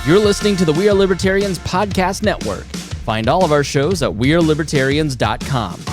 You're listening to the We Are Libertarians Podcast Network. Find all of our shows at wearelibertarians.com.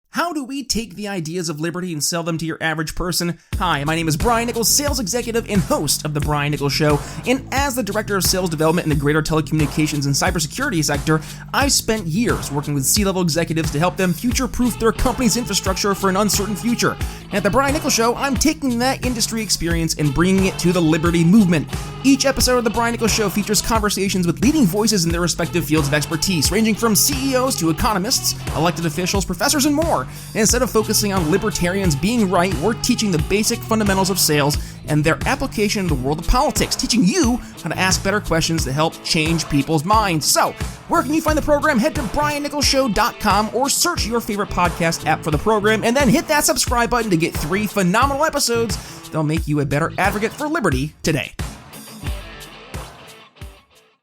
How do we take the ideas of liberty and sell them to your average person? Hi, my name is Brian Nichols, sales executive and host of The Brian Nichols Show, and as the director of sales development in the greater telecommunications and cybersecurity sector, I've spent years working with C-level executives to help them future-proof their company's infrastructure for an uncertain future. And at The Brian Nichols Show, I'm taking that industry experience and bringing it to the liberty movement. Each episode of The Brian Nichols Show features conversations with leading voices in their respective fields of expertise, ranging from CEOs to economists, elected officials, professors, and more. And instead of focusing on libertarians being right, we're teaching the basic fundamentals of sales and their application in the world of politics, teaching you how to ask better questions to help change people's minds. So, where can you find the program? Head to briannicholsshow.com or search your favorite podcast app for the program and then hit that subscribe button to get 3 phenomenal episodes that'll make you a better advocate for liberty today.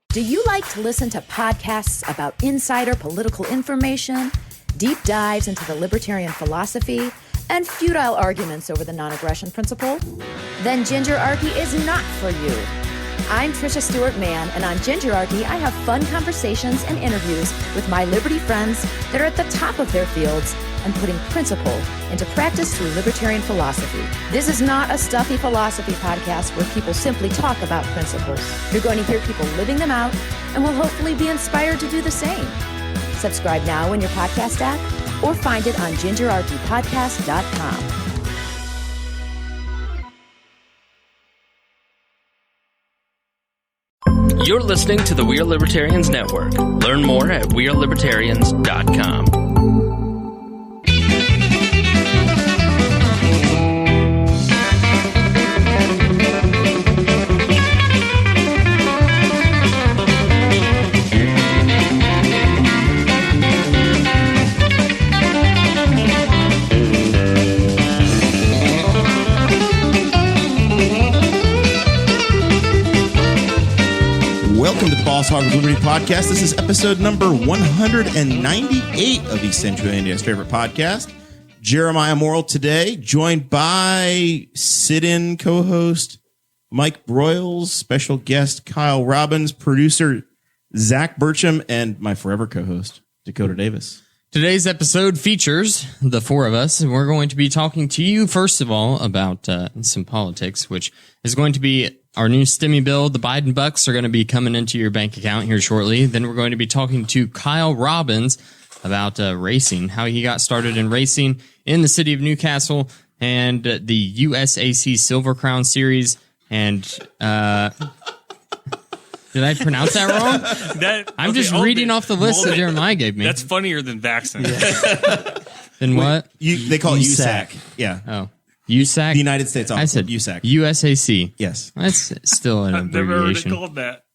Do you like to listen to podcasts about insider political information, deep dives into the libertarian philosophy, and futile arguments over the non-aggression principle? Then Gingerarchy is not for you. I'm Tricia Stewart-Mann, and on Gingerarchy, I have fun conversations and interviews with my liberty friends that are at the top of their fields and putting principle into practice through libertarian philosophy. This is not a stuffy philosophy podcast where people simply talk about principles. You're going to hear people living them out and will hopefully be inspired to do the same. Subscribe now in your podcast app or find it on gingerarchypodcast.com. You're listening to the We Are Libertarians Network. Learn more at wearelibertarians.com. Welcome to the Boss Hog of Liberty podcast. This is episode number 198 of East Central India's favorite podcast. Jeremiah Morrell today, joined by sit-in co-host Mike Broyles, special guest Kyle Robbins, producer Zach Burcham, and my forever co-host Dakota Davis. Today's episode features the four of us, and we're going to be talking to you, first of all, about some politics, which is going to be our new stimmy bill. The Biden bucks are going to be coming into your bank account here shortly. Then we're going to be talking to Kyle Robbins about racing, how he got started in racing in the city of Newcastle, and the USAC Silver Crown Series. And did I pronounce that wrong? I'm just reading off the list that Jeremiah gave me. That's funnier than vaccine. Then what? They call it USAC. Yeah. Oh. USAC? The United States Office. I said USAC. USAC. Yes. That's still an I've never heard it abbreviation. called that.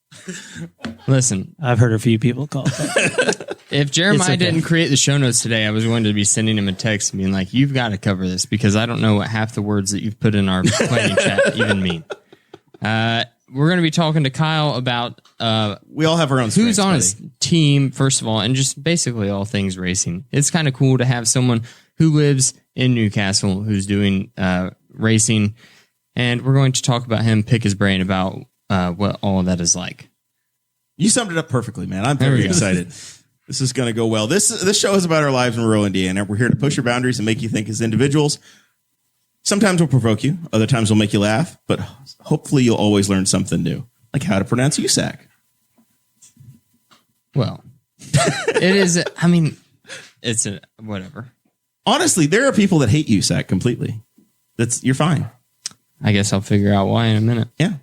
Listen, I've heard a few people call it that. if Jeremiah okay. didn't create the show notes today, I was going to be sending him a text being like, you've got to cover this because I don't know what half the words that you've put in our planning chat even mean. We're going to be talking to Kyle about We all have our own who's on buddy. his team, first of all, and just basically all things racing. It's kind of cool to have someone who lives in Newcastle who's doing racing, and we're going to talk about him, pick his brain about what all of that is like. You summed it up perfectly, man. I'm very excited. This is going to go well. This show is about our lives in rural Indiana. We're here to push your boundaries and make you think as individuals. Sometimes we'll provoke you. Other times we'll make you laugh. But hopefully you'll always learn something new, like how to pronounce USAC. Well, it is. I mean, it's a whatever. Honestly, there are people that hate USAC completely. You're fine. I guess I'll figure out why in a minute. Yeah.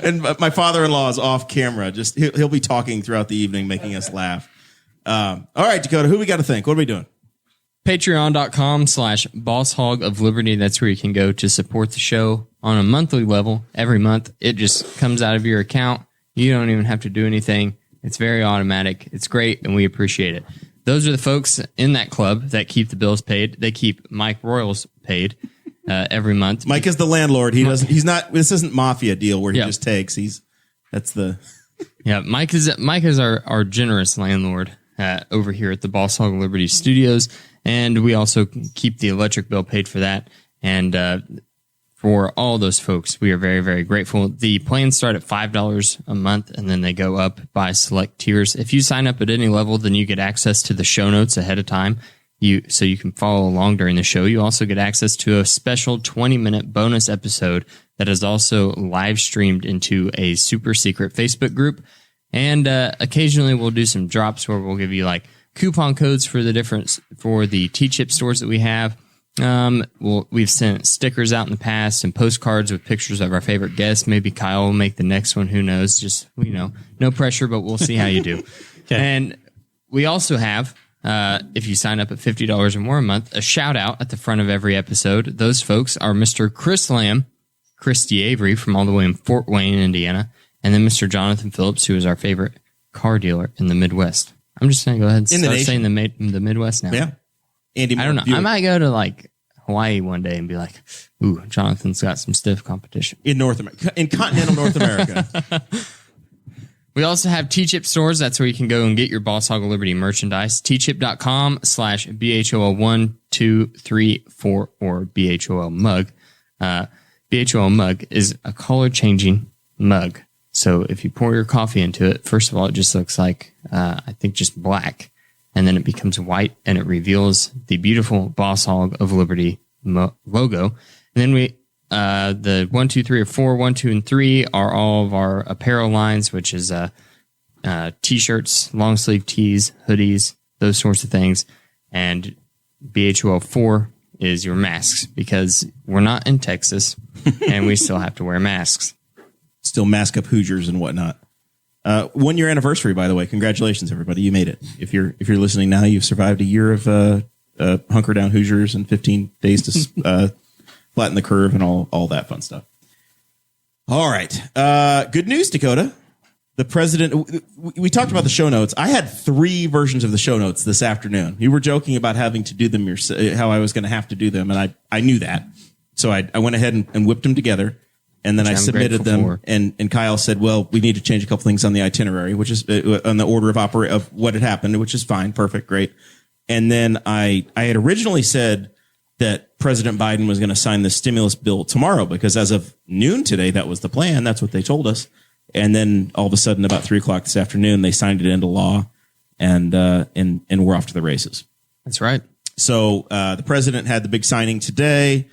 And my father-in-law is off camera. Just he'll be talking throughout the evening, making us laugh. All right, Dakota, who we got to thank? What are we doing? Patreon.com/Boss Hog of Liberty. That's where you can go to support the show on a monthly level. Every month, it just comes out of your account. You don't even have to do anything. It's very automatic. It's great, and we appreciate it. Those are the folks in that club that keep the bills paid. They keep Mike Broyles paid every month. Mike is the landlord. He's not. This isn't mafia deal where he just takes. Mike is our generous landlord over here at the Boss Hog of Liberty Studios, and we also keep the electric bill paid for that. And for all those folks, we are very, very grateful. The plans start at $5 a month, and then they go up by select tiers. If you sign up at any level, then you get access to the show notes ahead of time, so you can follow along during the show. You also get access to a special 20-minute bonus episode that is also live streamed into a super secret Facebook group. And occasionally we'll do some drops where we'll give you like coupon codes for the T-chip stores that we have. We've sent stickers out in the past and postcards with pictures of our favorite guests. Maybe Kyle will make the next one. Who knows? Just, no pressure, but we'll see how you do. Okay. And we also have, if you sign up at $50 or more a month, a shout out at the front of every episode. Those folks are Mr. Chris Lamb, Christy Avery from all the way in Fort Wayne, Indiana, and then Mr. Jonathan Phillips, who is our favorite car dealer in the Midwest. I'm just going to go ahead and start saying the Midwest now. Yeah. Andy, I don't know. I might go to like Hawaii one day and be like, ooh, Jonathan's got some stiff competition. In North America, in continental North America. We also have T-chip stores. That's where you can go and get your Boss Hog of Liberty merchandise. tchip.com/BHOL1234 or BHOL mug. BHOL mug is a color-changing mug. So if you pour your coffee into it, first of all, it just looks like, I think, just black. And then it becomes white and it reveals the beautiful Boss Hog of Liberty logo. And then the 1, 2, 3, or 4, 1, 2, and 3 are all of our apparel lines, which is T-shirts, long sleeve tees, hoodies, those sorts of things. And BHOL 4 is your masks, because we're not in Texas and we still have to wear masks. Still mask up Hoosiers and whatnot. 1 year anniversary, by the way. Congratulations, everybody. You made it. If you're listening now, you've survived a year of hunker down Hoosiers and 15 days to flatten the curve and all that fun stuff. All right. Good news, Dakota. The president, we talked about the show notes. I had 3 versions of the show notes this afternoon. You were joking about having to do them yourself, how I was going to have to do them. And I knew that. So I went ahead and whipped them together. And then I submitted them, and Kyle said, well, we need to change a couple things on the itinerary, which is on the order of what had happened, which is fine. Perfect. Great. And then I had originally said that President Biden was going to sign the stimulus bill tomorrow, because as of noon today, that was the plan. That's what they told us. And then all of a sudden, about 3:00 this afternoon, they signed it into law, and we're off to the races. That's right. So the president had the big signing today.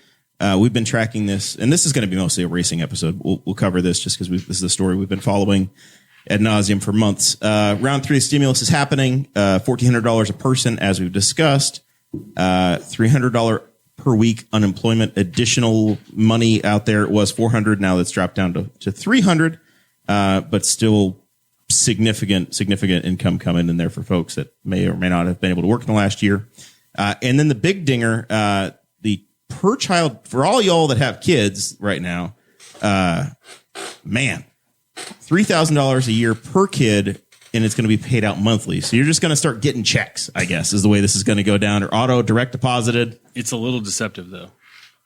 We've been tracking this, and this is going to be mostly a racing episode. We'll cover this just because this is a story we've been following ad nauseum for months. Round 3 of stimulus is happening. $1,400 a person, as we've discussed. $300 per week unemployment. Additional money out there. It was $400. Now that's dropped down to $300. But still significant income coming in there for folks that may or may not have been able to work in the last year. And then the big dinger, the per child for all y'all that have kids right now, man, $3,000 a year per kid, and it's going to be paid out monthly. So you're just going to start getting checks, I guess, is the way this is going to go down, or auto direct deposited. It's a little deceptive, though,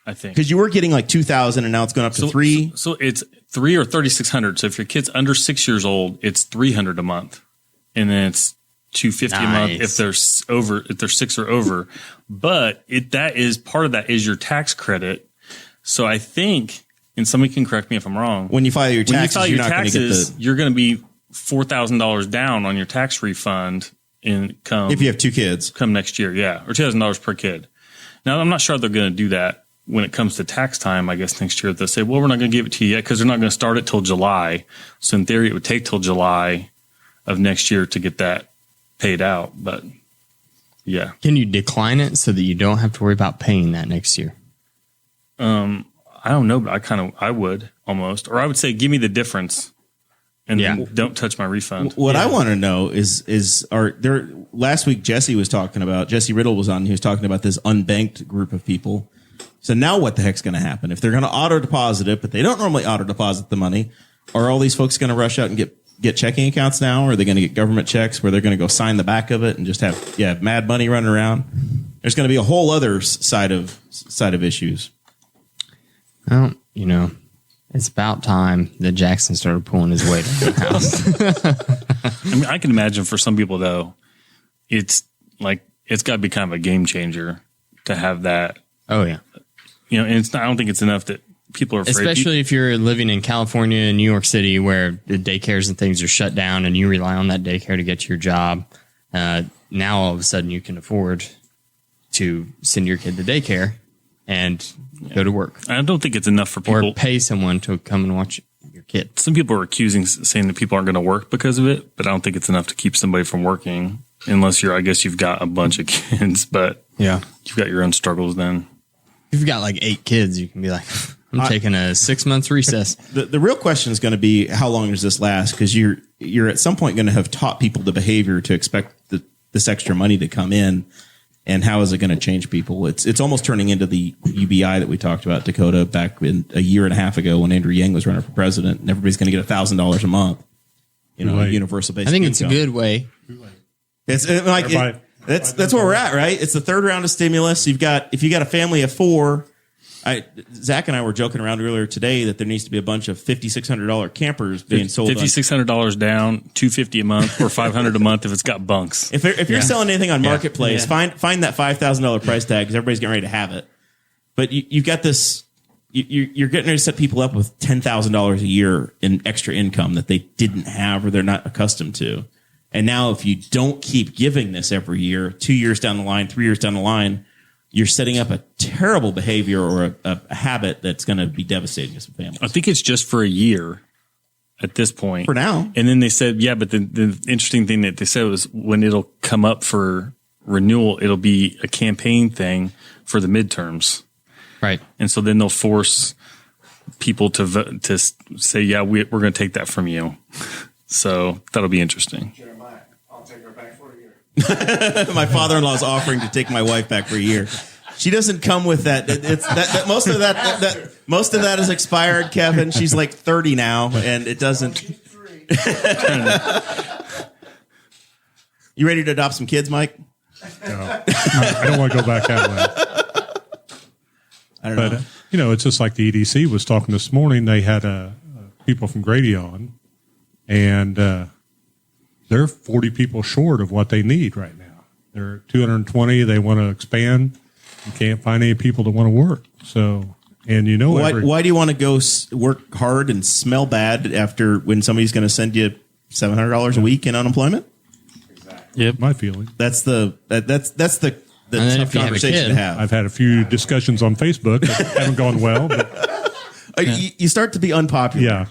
I think, because you were getting like 2,000, and now it's going up to 3. So it's 3 or 3,600. So if your kid's under 6 years old, it's $300 a month, and then it's $250 a month if they're 6 or over. But that is part of that is your tax credit. So I think, and somebody can correct me if I'm wrong, when you file your taxes, you're going to be $4,000 down on your tax refund income if you have 2 kids come next year. Yeah, or $2,000 per kid. Now I'm not sure they're going to do that when it comes to tax time. I guess next year they'll say, well, we're not going to give it to you yet because they're not going to start it till July. So in theory, it would take till July of next year to get that paid out. But yeah. Can you decline it so that you don't have to worry about paying that next year? I don't know, but I would almost, or I would say, give me the difference and then don't touch my refund. What I want to know is last week, Jesse Riddle was on. He was talking about this unbanked group of people. So now what the heck's going to happen? If they're going to auto deposit it, but they don't normally auto deposit the money, are all these folks going to rush out and get checking accounts now? Or are they going to get government checks where they're going to go sign the back of it and just have mad money running around? There's going to be a whole other side of issues. Well, it's about time that Jackson started pulling his weight out of the house. I mean, I can imagine for some people, though, it's got to be kind of a game changer to have that. Oh, yeah. And I don't think it's enough that people are afraid. Especially if you're living in California and New York City where the daycares and things are shut down and you rely on that daycare to get to your job. Now all of a sudden you can afford to send your kid to daycare and go to work. I don't think it's enough for people. Or pay someone to come and watch your kid. Some people are saying that people aren't going to work because of it, but I don't think it's enough to keep somebody from working unless I guess you've got a bunch of kids, but yeah, you've got your own struggles then. If you've got like 8 kids, you can be like, I'm taking a 6 months recess. The real question is going to be, how long does this last? Because you're at some point going to have taught people the behavior to expect this extra money to come in. And how is it going to change people? It's almost turning into the UBI that we talked about, Dakota, back in a year and a half ago when Andrew Yang was running for president, and everybody's going to get $1,000 a month. Universal basic I think income. it's a good way. It's like that's where we're at, right? It's the third round of stimulus. If you got a family of 4. Zach and I were joking around earlier today that there needs to be a bunch of $5,600 campers being sold. $5,600 down, $250 a month, or $500 a month if it's got bunks. If you're selling anything on Marketplace, find that $5,000 price tag because everybody's getting ready to have it. But you've got this. You're getting ready to set people up with $10,000 a year in extra income that they didn't have or they're not accustomed to. And now, if you don't keep giving this every year, 2 years down the line, 3 years down the line, you're setting up a terrible behavior or a habit that's going to be devastating to some families. I think it's just for a year at this point. For now. And then they said, but the interesting thing that they said was when it'll come up for renewal, it'll be a campaign thing for the midterms. Right. And so then they'll force people to vote, to say, we're going to take that from you. So that'll be interesting. Jeremiah, I'll take her back for a year. My father-in-law is offering to take my wife back for a year. She doesn't come with that. It's that most of that is expired, Kevin. She's like 30 now, and it doesn't. You ready to adopt some kids, Mike? No, I don't want to go back that way. I don't know. It's just like the EDC was talking this morning. They had people from Grady on, and they're 40 people short of what they need right now. They're 220. They want to expand. You can't find any people that want to work. So, and why do you want to go work hard and smell bad after when somebody's going to send you $700 a week in unemployment? Exactly. Yep, my feeling. That's the tough conversation to have. I've had a few discussions on Facebook that haven't gone well. But you start to be unpopular. Yeah.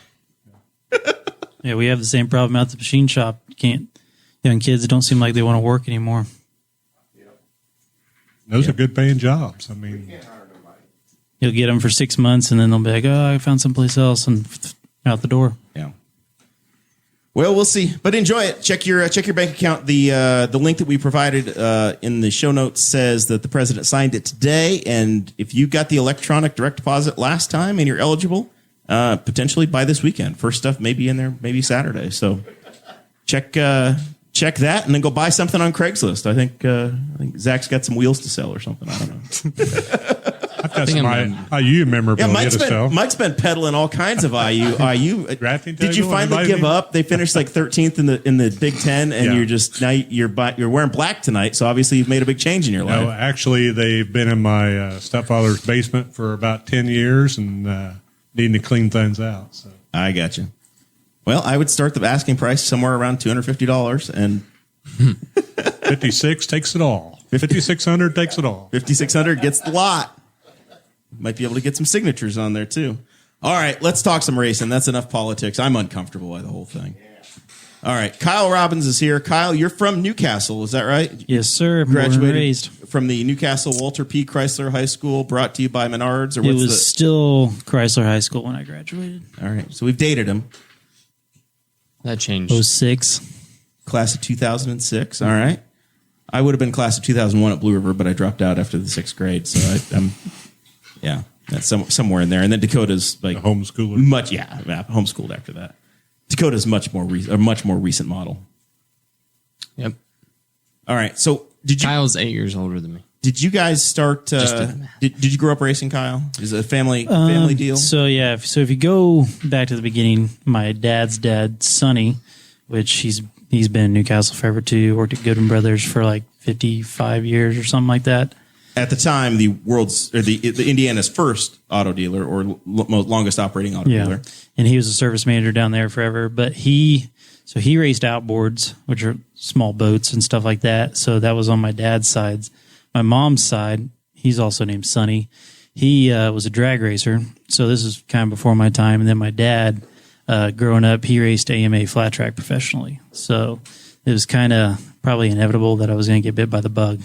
Yeah, we have the same problem at the machine shop. Young kids don't seem like they want to work anymore. Those are good paying jobs. I mean, you'll get them for 6 months and then they'll be like, I found someplace else and out the door. Yeah. Well, we'll see, but enjoy it. Check your bank account. The link that we provided in the show notes says that the president signed it today. And if you got the electronic direct deposit last time and you're eligible, potentially by this weekend. First stuff may be in there, maybe Saturday. So check that and then go buy something on Craigslist. I think Zach's got some wheels to sell or something. I don't know. I've got some IU memorabilia to sell. Mike's been peddling all kinds of IU. Did you finally give up? They finished like 13th in the Big Ten, and you're just now you're wearing black tonight. So obviously you've made a big change in your life. No, actually, they've been in my stepfather's basement for about 10 years and needing to clean things out. So I got you. Well, I would start the asking price somewhere around $250, and 56 takes it all. 5,600 takes it all. 5,600 gets the lot. Might be able to get some signatures on there too. All right, let's talk some racing. That's enough politics. I'm uncomfortable by the whole thing. All right, Kyle Robbins is here. Kyle, you're from Newcastle, is that right? Yes, sir. Graduated raised from the Newcastle Walter P. Chrysler High School, brought to you by Menards. It was still Chrysler High School when I graduated. All right, so we've dated him. That changed. 06. Class of 2006. All right. I would have been class of 2001 at Blue River, but I dropped out after the 6th grade. So I'm that's somewhere in there. And then Dakota's like a homeschooler. Homeschooled after that. Dakota's a much more recent model. Yep. All right. So Kyle's 8 years older than me. Did you guys start? Did you grow up racing, Kyle? Is it a family deal? So yeah. So if you go back to the beginning, my dad's dad, Sonny, which he's been in Newcastle forever too. Worked at Goodwin Brothers for like 55 years or something like that. at the time the Indiana's first auto dealer or longest operating auto dealer. And he was a service manager down there forever. But he raced outboards, which are small boats and stuff like that. So that was on my dad's side. My mom's side, he's also named Sonny. He was a drag racer. So this is kind of before my time. And then my dad, growing up, he raced AMA flat track professionally. So it was kind of probably inevitable that I was going to get bit by the bug.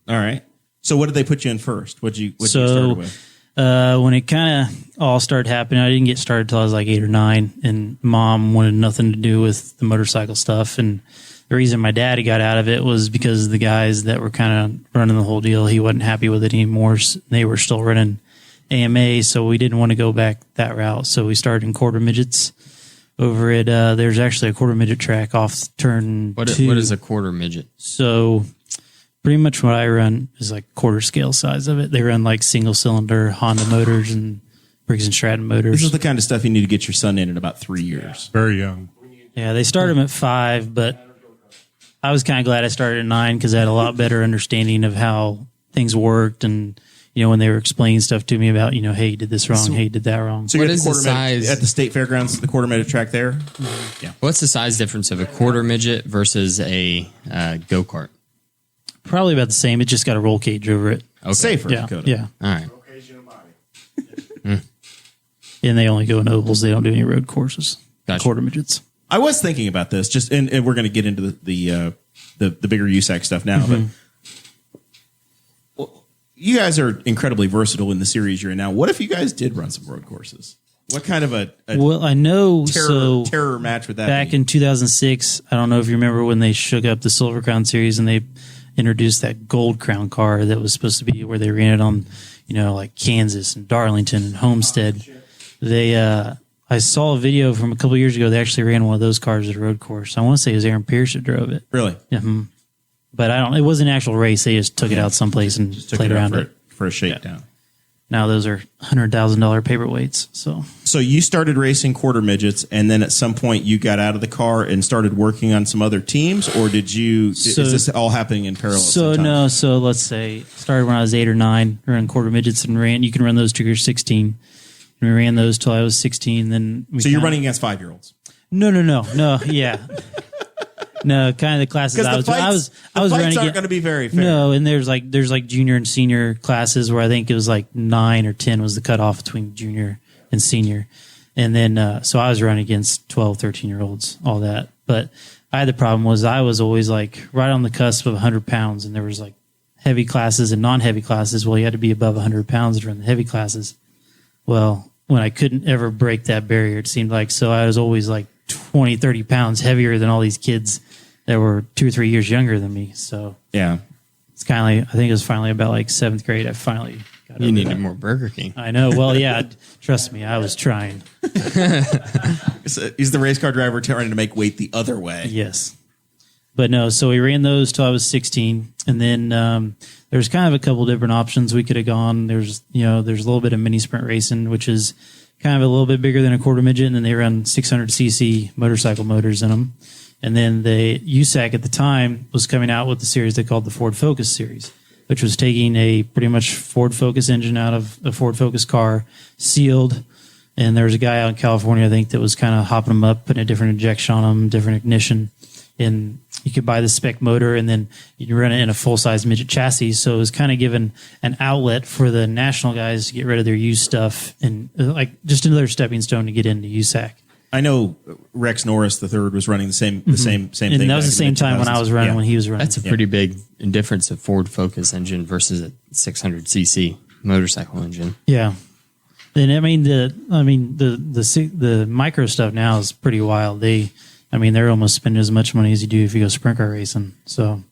All right. So what did they put you in first? What'd you start with? When it kind of all started happening, I didn't get started till I was like 8 or 9, and Mom wanted nothing to do with the motorcycle stuff. And the reason my dad got out of it was because the guys that were kind of running the whole deal, he wasn't happy with it anymore. They were still running AMA, so we didn't want to go back that route. So we started in quarter midgets over at, there's actually a quarter midget track off turn 2. What is a quarter midget? So pretty much what I run is like quarter scale size of it. They run like single cylinder Honda motors and Briggs & Stratton motors. This is the kind of stuff you need to get your son in about 3 years. Very young. Yeah, they started him at 5, but I was kind of glad I started at 9 because I had a lot better understanding of how things worked. And, when they were explaining stuff to me about, hey, you did this wrong, hey, you did that wrong. So what you're is the size at the state fairgrounds, the quarter midget track there? Yeah. What's the size difference of a quarter midget versus a go-kart? Probably about the same. It just got a roll cage over it. Okay. Safer. Yeah. Dakota. Yeah. All right. And they only go in ovals. They don't do any road courses. Gotcha. Quarter midgets. I was thinking about this, and we're going to get into the bigger USAC stuff now, but you guys are incredibly versatile in the series you're in now. What if you guys did run some road courses? What kind of a I know terror match would that back be? in 2006, I don't know if you remember when they shook up the Silver Crown Series and they introduced that Gold Crown car that was supposed to be where they ran it on, like Kansas and Darlington and Homestead. I saw a video from a couple of years ago. They actually ran one of those cars at a road course. I want to say it was Aaron Pierce that drove it. Really? Yeah. But it wasn't an actual race. They just took it out someplace and played around it for a shakedown. Now those are $100,000 paperweights. So you started racing quarter midgets, and then at some point you got out of the car and started working on some other teams, or did you? Is this all happening in parallel? No. So let's say started when I was 8 or 9, running quarter midgets and ran. You can run those till you're 16. And we ran those till I was 16. Then you're running against 5-year-olds? No. Yeah. No, kind of the classes I was running. Aren't going to be very fair. No, and there's like junior and senior classes where I think it was like 9 or 10 was the cutoff between junior and senior, and then so I was running against 12, 13-year-olds, all that. But I had the problem was I was always like right on the cusp of 100 pounds, and there was like heavy classes and non-heavy classes. Well, you had to be above 100 pounds to run the heavy classes. Well, when I couldn't ever break that barrier, it seemed like, so I was always like 20, 30 pounds heavier than all these kids that were 2 or 3 years younger than me. So yeah, it's kind of I think it was finally about like 7th grade. I finally got You needed more Burger King. I know. Well, yeah, trust me, I was trying. He's the race car driver trying to make weight the other way. Yes. But no, so we ran those till I was 16. And then there's kind of a couple different options we could have gone. There's a little bit of mini sprint racing, which is kind of a little bit bigger than a quarter midget. And then they run 600cc motorcycle motors in them. And then the USAC at the time was coming out with the series they called the Ford Focus series, which was taking a pretty much Ford Focus engine out of a Ford Focus car, sealed. And there was a guy out in California, I think, that was kind of hopping them up, putting a different injection on them, different ignition. And you could buy the spec motor and then you can run it in a full-size midget chassis. So it was kind of given an outlet for the national guys to get rid of their used stuff and like just another stepping stone to get into USAC. I know Rex Norris III was running the same thing. And that was the same time when I was running, when he was running. That's a pretty big difference of Ford Focus engine versus a 600cc motorcycle engine. Yeah. And the micro stuff now is pretty wild. They're almost spending as much money as you do if you go sprint car racing. So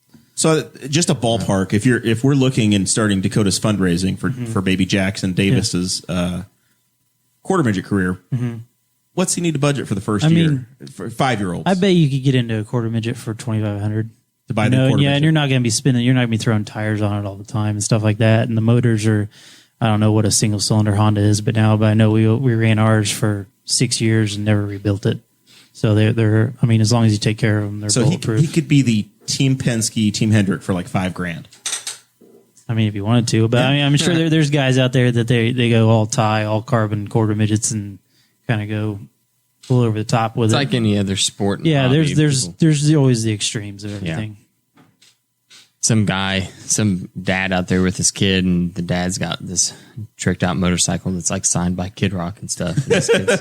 just a ballpark. If we're looking and starting Dakota's fundraising for baby Jackson Davis's quarter midget career, what's he need to budget for the first year for 5-year-olds? I bet you could get into a quarter midget for $2,500 to buy the quarter midget. And you're not going to be spinning. You're not going to be throwing tires on it all the time and stuff like that. And the motors are, I don't know what a single cylinder Honda is, but I know we ran ours for 6 years and never rebuilt it. So they're as long as you take care of them, they're bulletproof. He could be the Team Penske, Team Hendrick for like $5,000. I mean, if you wanted to, but I mean, I'm sure there's guys out there that they go all tie, all carbon quarter midgets and kind of go full over the top with it's it. like any other sport. Yeah, hobby. there's always the extremes of everything. Some dad out there with his kid, and the dad's got this tricked out motorcycle that's like signed by Kid Rock and stuff. And this kid's-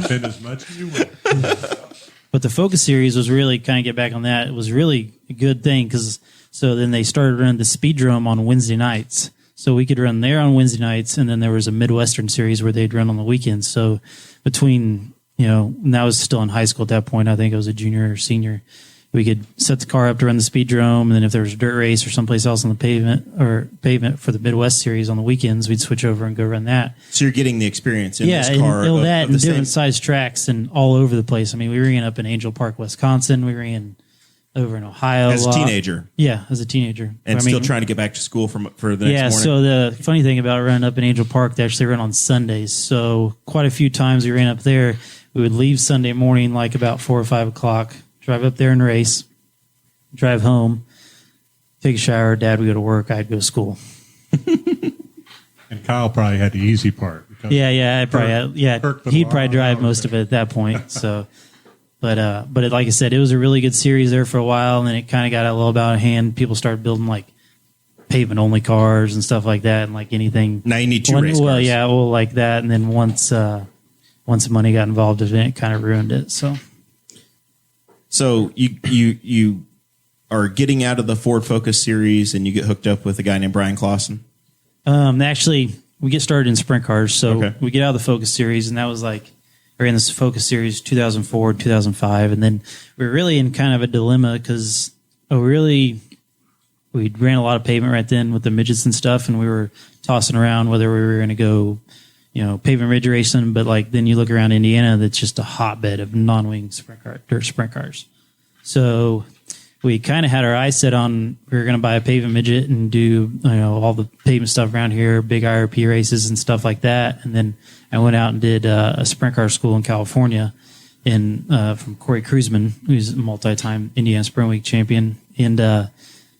Spend as much as you want. But the Focus Series was really, kind of get back on that, it was really a good thing because so then they started running the Speedrome on Wednesday nights. So we could run there on Wednesday nights, and then there was a Midwestern Series where they'd run on the weekends. So between, and I was still in high school at that point, I think I was a junior or senior, we could set the car up to run the Speedrome, and then if there was a dirt race or someplace else on the pavement for the Midwest Series on the weekends, we'd switch over and go run that. So you're getting the experience in this and car. all of that the and same- different size tracks and all over the place. I mean, we ran up in Angel Park, Wisconsin. We ran over in Ohio as a teenager, Yeah, as a teenager, and still trying to get back to school for the next morning. So the funny thing about running up in Angel Park, they actually run on Sundays. So quite a few times we ran up there. We would leave Sunday morning, like about 4 or 5 o'clock, drive up there and race. Drive home, take a shower. Dad would go to work. I'd go to school. And Kyle probably had the easy part. Because He'd probably drive most of it at that point. So, but like I said, it was a really good series there for a while, and then it kind of got a little out of hand. People started building like pavement only cars and stuff like that, and like anything. Now you need two race cars. Like that. And then once the money got involved in it kind of ruined it. So you are getting out of the Ford Focus series, and you get hooked up with a guy named Brian Clawson. Actually, we get started in sprint cars. So Okay. we get out of the Focus series, and that was like, we ran this Focus series 2004, 2005. And then we were really in kind of a dilemma because we ran a lot of pavement right then with the midgets and stuff. And we were tossing around whether we were going to go, pavement ridge racing. But like, then you look around Indiana, that's just a hotbed of non-wing dirt sprint cars. So we kind of had our eyes set on, we were going to buy a pavement midget and do, all the pavement stuff around here, big IRP races and stuff like that. And then I went out and did a sprint car school in California from Corey Kruzman, who's a multi-time Indiana Sprint Week champion. And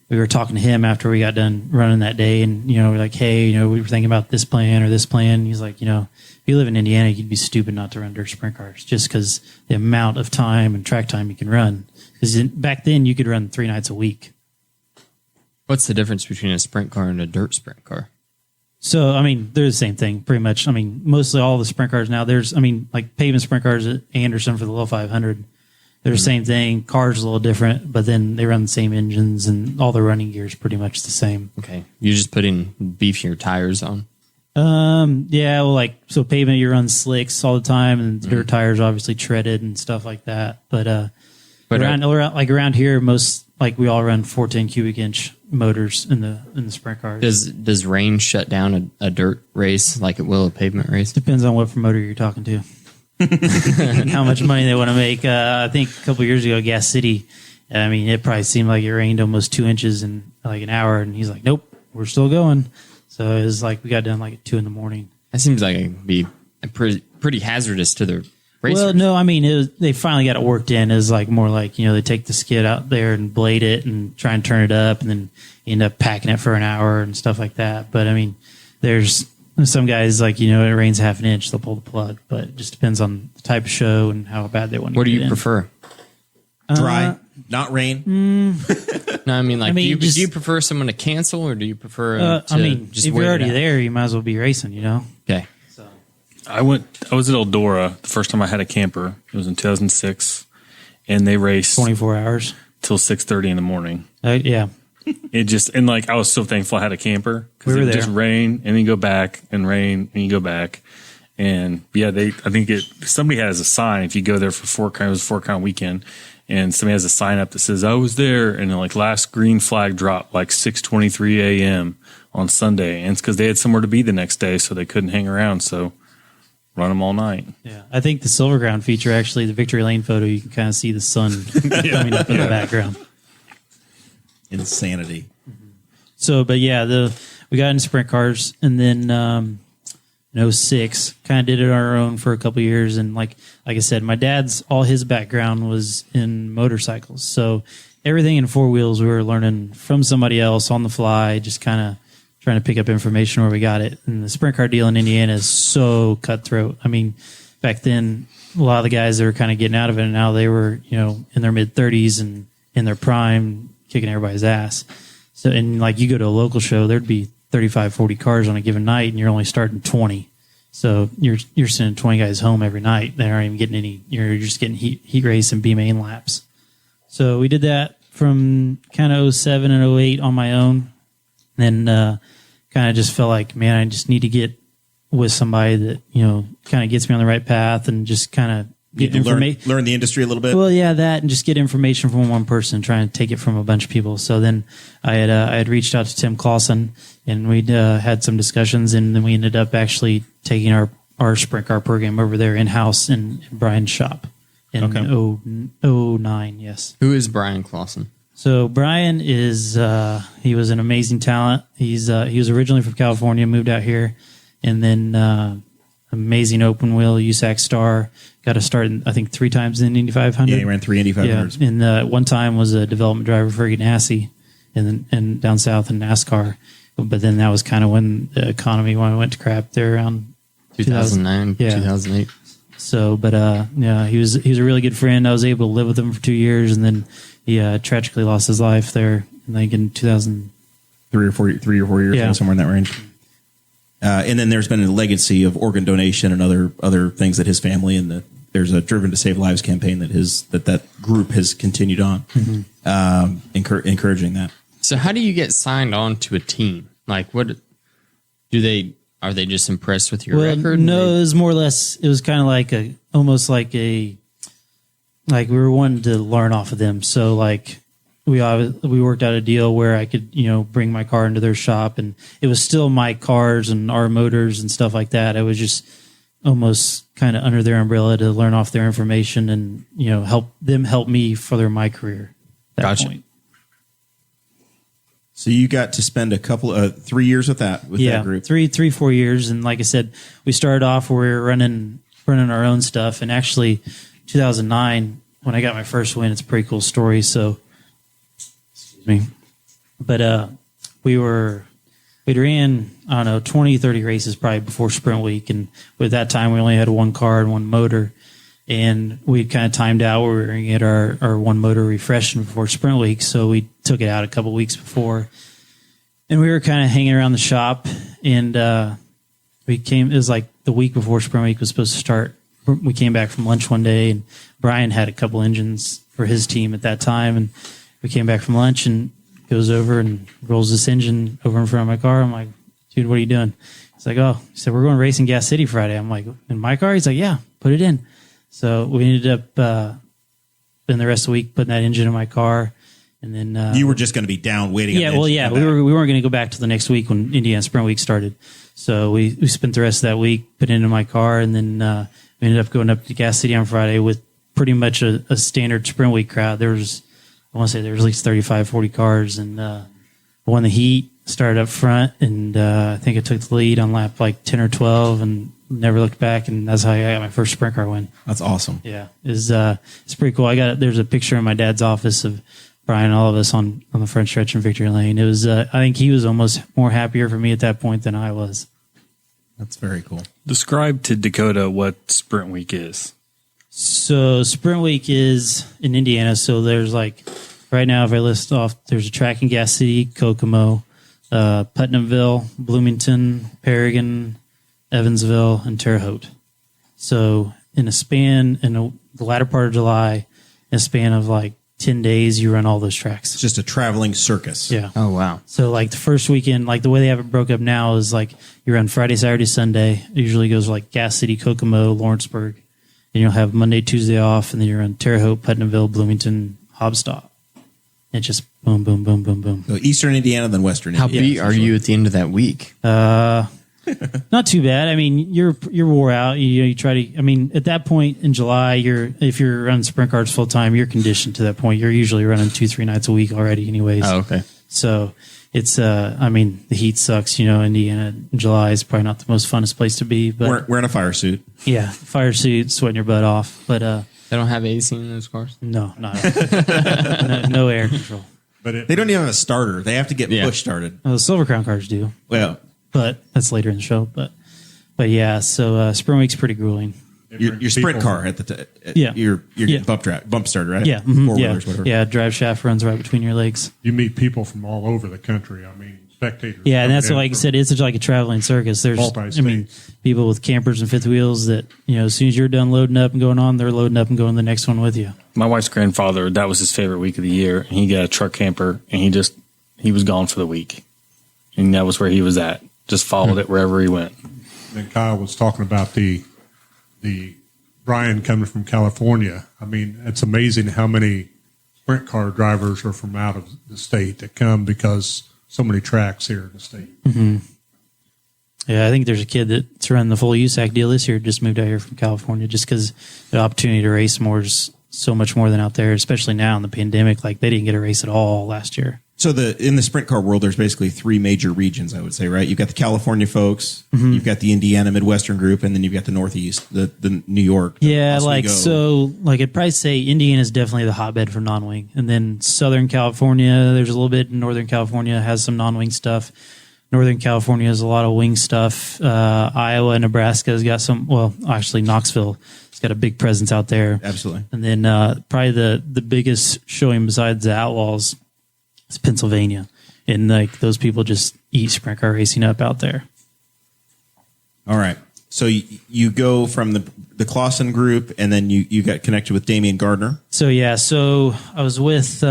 we were talking to him after we got done running that day. And, we're like, hey, we were thinking about this plan or this plan. He's like, if you live in Indiana, you'd be stupid not to run dirt sprint cars just because the amount of time and track time you can run. Because back then you could run 3 nights a week. What's the difference between a sprint car and a dirt sprint car? So, I mean, they're the same thing pretty much. I mean, mostly all the sprint cars now, like pavement sprint cars at Anderson for the low 500. They're the same thing. Cars a little different, but then they run the same engines and all the running gear is pretty much the same. Okay. You're just putting beefier tires on? So pavement, you run slicks all the time, and dirt tires obviously treaded and stuff like that. But around here, we all run 410 cubic inch motors in the sprint cars. Does rain shut down a dirt race like it will a pavement race? Depends on what promoter you're talking to. And how much money they want to make. I think a couple years ago, Gas City, it probably seemed like it rained almost 2 inches in like an hour, and he's like, nope, we're still going. So it was like we got done like at 2 a.m. That seems like it'd be pretty hazardous to the racers. Well, no, they finally got it worked in. It was like more like, they take the skid out there and blade it and try and turn it up, and then you end up packing it for an hour and stuff like that. But there's some guys like, it rains half an inch, they'll pull the plug, but it just depends on the type of show and how bad they want to What do get you in. prefer? Dry, not rain. No, do you prefer someone to cancel, or do you prefer just if wait you're it already out? there, you might as well be racing, Okay. I was at Eldora the first time I had a camper. It was in 2006, and they raced 24 hours. till 6:30 in the morning. Yeah. It just, and like, I was so thankful I had a camper because We it were would there. just rain and then go back and rain and you go back. And yeah, somebody has a sign if you go there for it was 4 Crown weekend, and somebody has a sign up that says I was there, and then like last green flag dropped like 6:23 a.m. on Sunday, and it's because they had somewhere to be the next day, so they couldn't hang around. So run them all night. Yeah. I think the Silver Crown feature, actually, the Victory Lane photo, you can kind of see the sun coming up in the background. Insanity. So, but yeah, we got into sprint cars, and then in 06, kind of did it on our own for a couple of years. And like I said, my dad's, all his background was in motorcycles. So everything in four wheels, we were learning from somebody else on the fly, just kind of trying to pick up information where we got it. And the sprint car deal in Indiana is so cutthroat. I mean, back then, a lot of the guys that were kind of getting out of it, and now they were, in their mid-30s and in their prime, kicking everybody's ass. So, and like you go to a local show, there'd be 35, 40 cars on a given night, and you're only starting 20. So you're sending 20 guys home every night. They aren't even getting any. You're just getting heat race and B main laps. So we did that from kind of 07 and 08 on my own. Then kind of just felt like, man, I just need to get with somebody that kind of gets me on the right path and just kind of get information. Learn the industry a little bit. Well, yeah, that and just get information from one person, trying to take it from a bunch of people. So then I had reached out to Tim Clawson, and we'd had some discussions, and then we ended up actually taking our sprint car program over there in-house in Brian's shop in 09, yes. Who is Brian Clawson? So Brian is he was an amazing talent. He was originally from California, moved out here, and then amazing open wheel USAC star. Got to start, I think, 3 times in Indy 500. Yeah, he ran 3 Indy 500s. Yeah, and one time was a development driver for Ganassi and down south in NASCAR. But then that was kind of when the economy went to crap there around 2009, 2008. So, but he was a really good friend. I was able to live with him for 2 years, and then he tragically lost his life there, I think in 2000. 3 or 4 years, somewhere in that range. And then there's been a legacy of organ donation and other things that his family and there's a Driven to Save Lives campaign that group has continued on, encouraging that. So how do you get signed on to a team? Like, what are they just impressed with your record? No, it was more or less. It was kind of like we were wanting to learn off of them. So like we worked out a deal where I could bring my car into their shop, and it was still my cars and our motors and stuff like that. I was just almost kind of under their umbrella to learn off their information and help me further my career. At that point. So you got to spend a couple 3 years with that group. 4 years. And like I said, we started off where we were running our own stuff. And actually 2009, when I got my first win, it's a pretty cool story. So, excuse me, but, we ran, I don't know, 20, 30 races probably before sprint week. And with that time, we only had one car and one motor. And we kind of timed out where we were going to get our one motor refreshing before sprint week. So we took it out a couple weeks before. And we were kind of hanging around the shop. And it was like the week before sprint week was supposed to start. We came back from lunch one day, and Brian had a couple engines for his team at that time. And we came back from lunch, and goes over and rolls this engine over in front of my car. I'm like, dude, what are you doing? He's like, he said, we're going racing Gas City Friday. I'm like, in my car? He's like, yeah, put it in. So we ended up spending the rest of the week putting that engine in my car, and then you were just going to be down waiting. Yeah, we weren't going to go back to the next week when Indiana Sprint Week started. So we spent the rest of that week putting it in my car, and then we ended up going up to Gas City on Friday with pretty much a standard Sprint Week crowd. There was at least 35, 40 cars, and won the heat. Started up front, and I think I took the lead on lap like 10 or 12, and never looked back, and that's how I got my first sprint car win. That's awesome. Yeah, it's pretty cool. There's a picture in my dad's office of Brian and all of us on the front stretch in Victory Lane. It was I think he was almost more happier for me at that point than I was. That's very cool. Describe to Dakota what Sprint Week is. So Sprint Week is in Indiana. So there's like right now, if I list off, there's a track in Gas City, Kokomo, Putnamville, Bloomington, Paragon, Evansville, and Terre Haute. So in the latter part of July, in a span of like 10 days, you run all those tracks. It's just a traveling circus. Yeah. Oh, wow. So like the first weekend, like the way they have it broke up now is like you run Friday, Saturday, Sunday. It usually goes like Gas City, Kokomo, Lawrenceburg. And you'll have Monday, Tuesday off, and then you run Terre Haute, Putnamville, Bloomington, Hobstop. And just boom, boom, boom, boom, boom. So Eastern Indiana, then Western How Indiana. beat are you at the end of that week? Not too bad. I mean, you're wore out. You try to. I mean, at that point in July, if you're running sprint cars full time, you're conditioned to that point. You're usually running 2-3 nights a week already, anyways. Oh, okay. So it's. I mean, the heat sucks. Indiana in July is probably not the most funnest place to be. But wearing a fire suit. Yeah, fire suit, sweating your butt off. But They don't have AC in those cars? No, not at all. No air control. But They don't even have a starter. They have to get push started. Well, the Silver Crown cars do. Well, But that's later in the show. But yeah, so Spring Week's pretty grueling. your sprint car at the Yeah. you're getting Yeah. bump started, right? Yeah. Four Yeah. wheelers, whatever. Yeah, drive shaft runs right between your legs. you meet people from all over the country. I mean, spectators. Yeah, and that's coming what, in like I from- said, it's like a traveling circus. There's, Multi-state. I mean, people with campers and fifth wheels that, as soon as you're done loading up and going on, they're loading up and going to the next one with you. My wife's grandfather, that was his favorite week of the year. And he got a truck camper, and he was gone for the week. And that was where he was at. Just followed it wherever he went. Then Kyle was talking about the Brian coming from California. I mean, it's amazing how many sprint car drivers are from out of the state that come because so many tracks here in the state. Mm-hmm. Yeah, I think there's a kid that's running the full USAC deal this year, just moved out here from California just because the opportunity to race more is so much more than out there, especially now in the pandemic. Like, they didn't get a race at all last year. So in the sprint car world, there's basically three major regions, I would say, right? You've got the California folks, you've got the Indiana Midwestern group, and then you've got the Northeast, the New York. Yeah, Oswego. I'd probably say Indiana is definitely the hotbed for non-wing. And then Southern California, there's a little bit. Northern California has some non-wing stuff. Northern California has a lot of wing stuff. Iowa, Nebraska has got some, well, actually Knoxville has got a big presence out there. Absolutely. And then probably the biggest showing besides the Outlaws is Pennsylvania. And like those people just eat sprint car racing up out there. All right. So you go from the Clawson group, and then you got connected with Damian Gardner. So I was with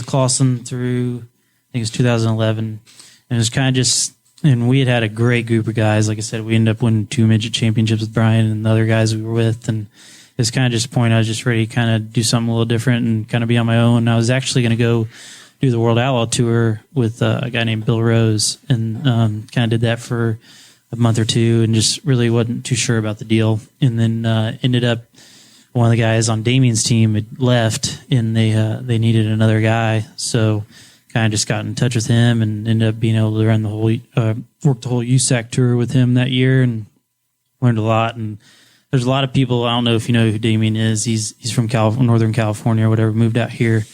Clawson through, I think it was 2011, and it was kind of just, and we had a great group of guys. Like I said, we ended up winning 2 midget championships with Brian and the other guys we were with, and it's kind of just a point I was just ready to kind of do something a little different and kind of be on my own. I was actually going to go do the World Outlaw Tour with a guy named Bill Rose, and kind of did that for a month or two and just really wasn't too sure about the deal. And then ended up, one of the guys on Damien's team had left, and they needed another guy. So kind of just got in touch with him and ended up being able to run the whole, work the whole USAC tour with him that year, and learned a lot. And there's a lot of people, I don't know if you know who Damien is. He's from Northern California or whatever, moved out here,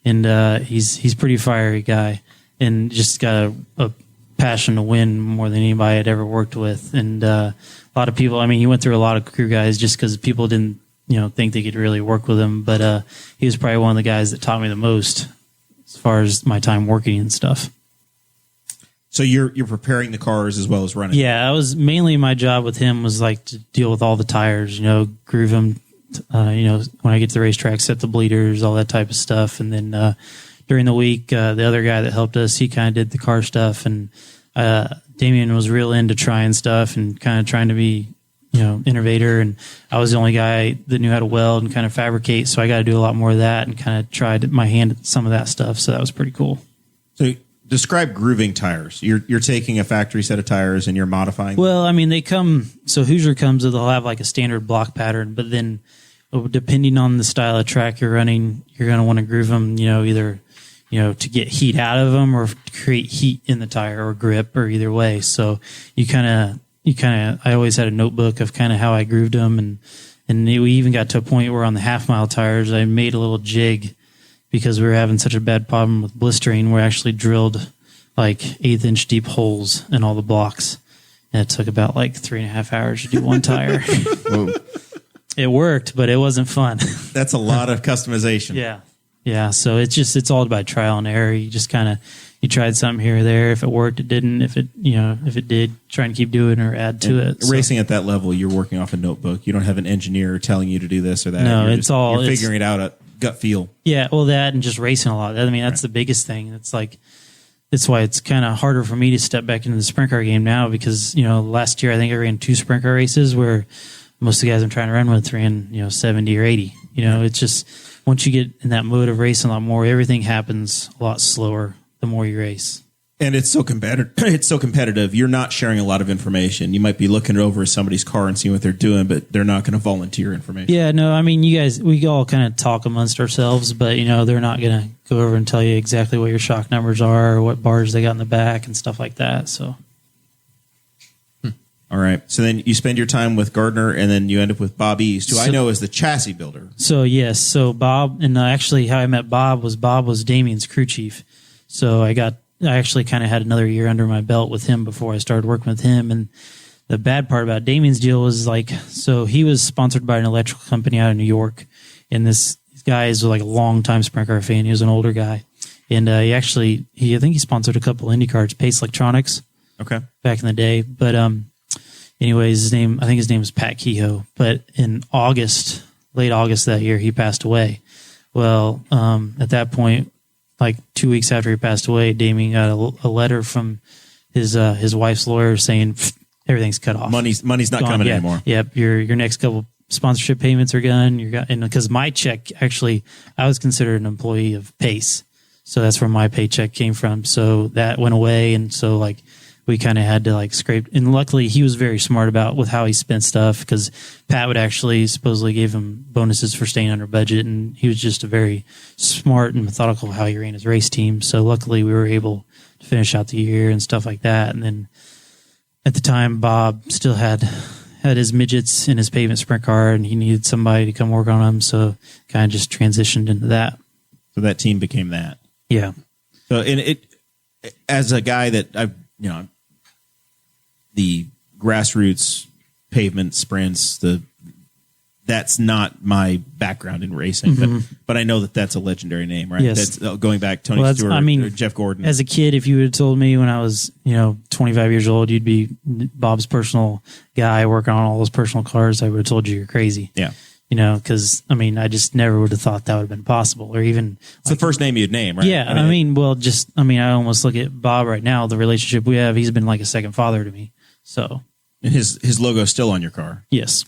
and he's pretty fiery guy and just got a passion to win more than anybody I'd ever worked with. And a lot of people, I mean, he went through a lot of crew guys just because people didn't, think they could really work with him. But he was probably one of the guys that taught me the most as far as my time working and stuff. So you're preparing the cars as well as running. Yeah, I was mainly, my job with him was like to deal with all the tires, groove them, when I get to the racetrack, set the bleeders, all that type of stuff. And then during the week, the other guy that helped us, he kind of did the car stuff. And Damien was real into trying stuff and kind of trying to be, innovator. And I was the only guy that knew how to weld and kind of fabricate. So I got to do a lot more of that and kind of tried my hand at some of that stuff. So that was pretty cool. So describe grooving tires. You're taking a factory set of tires and you're modifying. Well, I mean, they come, so Hoosier comes, they'll have like a standard block pattern, but then depending on the style of track you're running, you're going to want to groove them, either, to get heat out of them or create heat in the tire or grip, or either way. So I always had a notebook of kind of how I grooved them. And we even got to a point where on the half-mile tires, I made a little jig because we were having such a bad problem with blistering. We actually drilled like 1/8-inch deep holes in all the blocks. And it took about like 3.5 hours to do one tire. It worked, but it wasn't fun. That's a lot of customization. Yeah. So it's all about trial and error. You just kind of, you tried something here or there. If it worked, it didn't. If it did, try and keep doing or add to it. Racing at that level, you're working off a notebook. You don't have an engineer telling you to do this or that. No, you're figuring it out at gut feel. Yeah. Well, that and just racing a lot. I mean, that's the biggest thing. It's like, that's why it's kind of harder for me to step back into the sprint car game now because, last year I think I ran 2 sprint car races where most of the guys I'm trying to run with ran, 70 or 80. It's just, once you get in that mode of racing a lot more, everything happens a lot slower the more you race. And it's so competitive. You're not sharing a lot of information. You might be looking over somebody's car and seeing what they're doing, but they're not going to volunteer information. Yeah, no, I mean, you guys, we all kind of talk amongst ourselves, but, they're not going to go over and tell you exactly what your shock numbers are or what bars they got in the back and stuff like that. So. All right. So then you spend your time with Gardner, and then you end up with Bob East, who I know is the chassis builder. So yes, so Bob, and actually how I met Bob was Damien's crew chief. So I actually kind of had another year under my belt with him before I started working with him. And the bad part about Damien's deal was so he was sponsored by an electrical company out of New York, and this guy is like a long-time sprint car fan. He was an older guy, and I think he sponsored a couple Indy cars, Pace Electronics. Okay. Back in the day, but anyways, I think his name is Pat Kehoe. But in late August that year, he passed away. Well, at that point, like 2 weeks after he passed away, Damien got a letter from his wife's lawyer saying everything's cut off. Money's not coming anymore. Yep, your next couple sponsorship payments are gone. And because my check, actually, I was considered an employee of Pace, so that's where my paycheck came from. So that went away, and so we kind of had to scrape. And luckily, he was very smart with how he spent stuff, because Pat would actually supposedly gave him bonuses for staying under budget. And he was just a very smart and methodical how he ran his race team. So luckily, we were able to finish out the year and stuff like that. And then at the time, Bob still had his midgets in his pavement sprint car, and he needed somebody to come work on them. So kind of just transitioned into that. So that team became that. Yeah. So as a guy that the grassroots pavement sprints, that's not my background in racing, but I know that's a legendary name, right? Yes. That's going back Tony Stewart, Jeff Gordon. As a kid, if you would have told me when I was 25 years old you'd be Bob's personal guy working on all those personal cars, I would have told you you're crazy. Yeah. Because I just never would have thought that would have been possible, or even it's the first name you'd name, right? Yeah, I almost look at Bob right now. The relationship we have, he's been like a second father to me. So, and his logo's still on your car. Yes,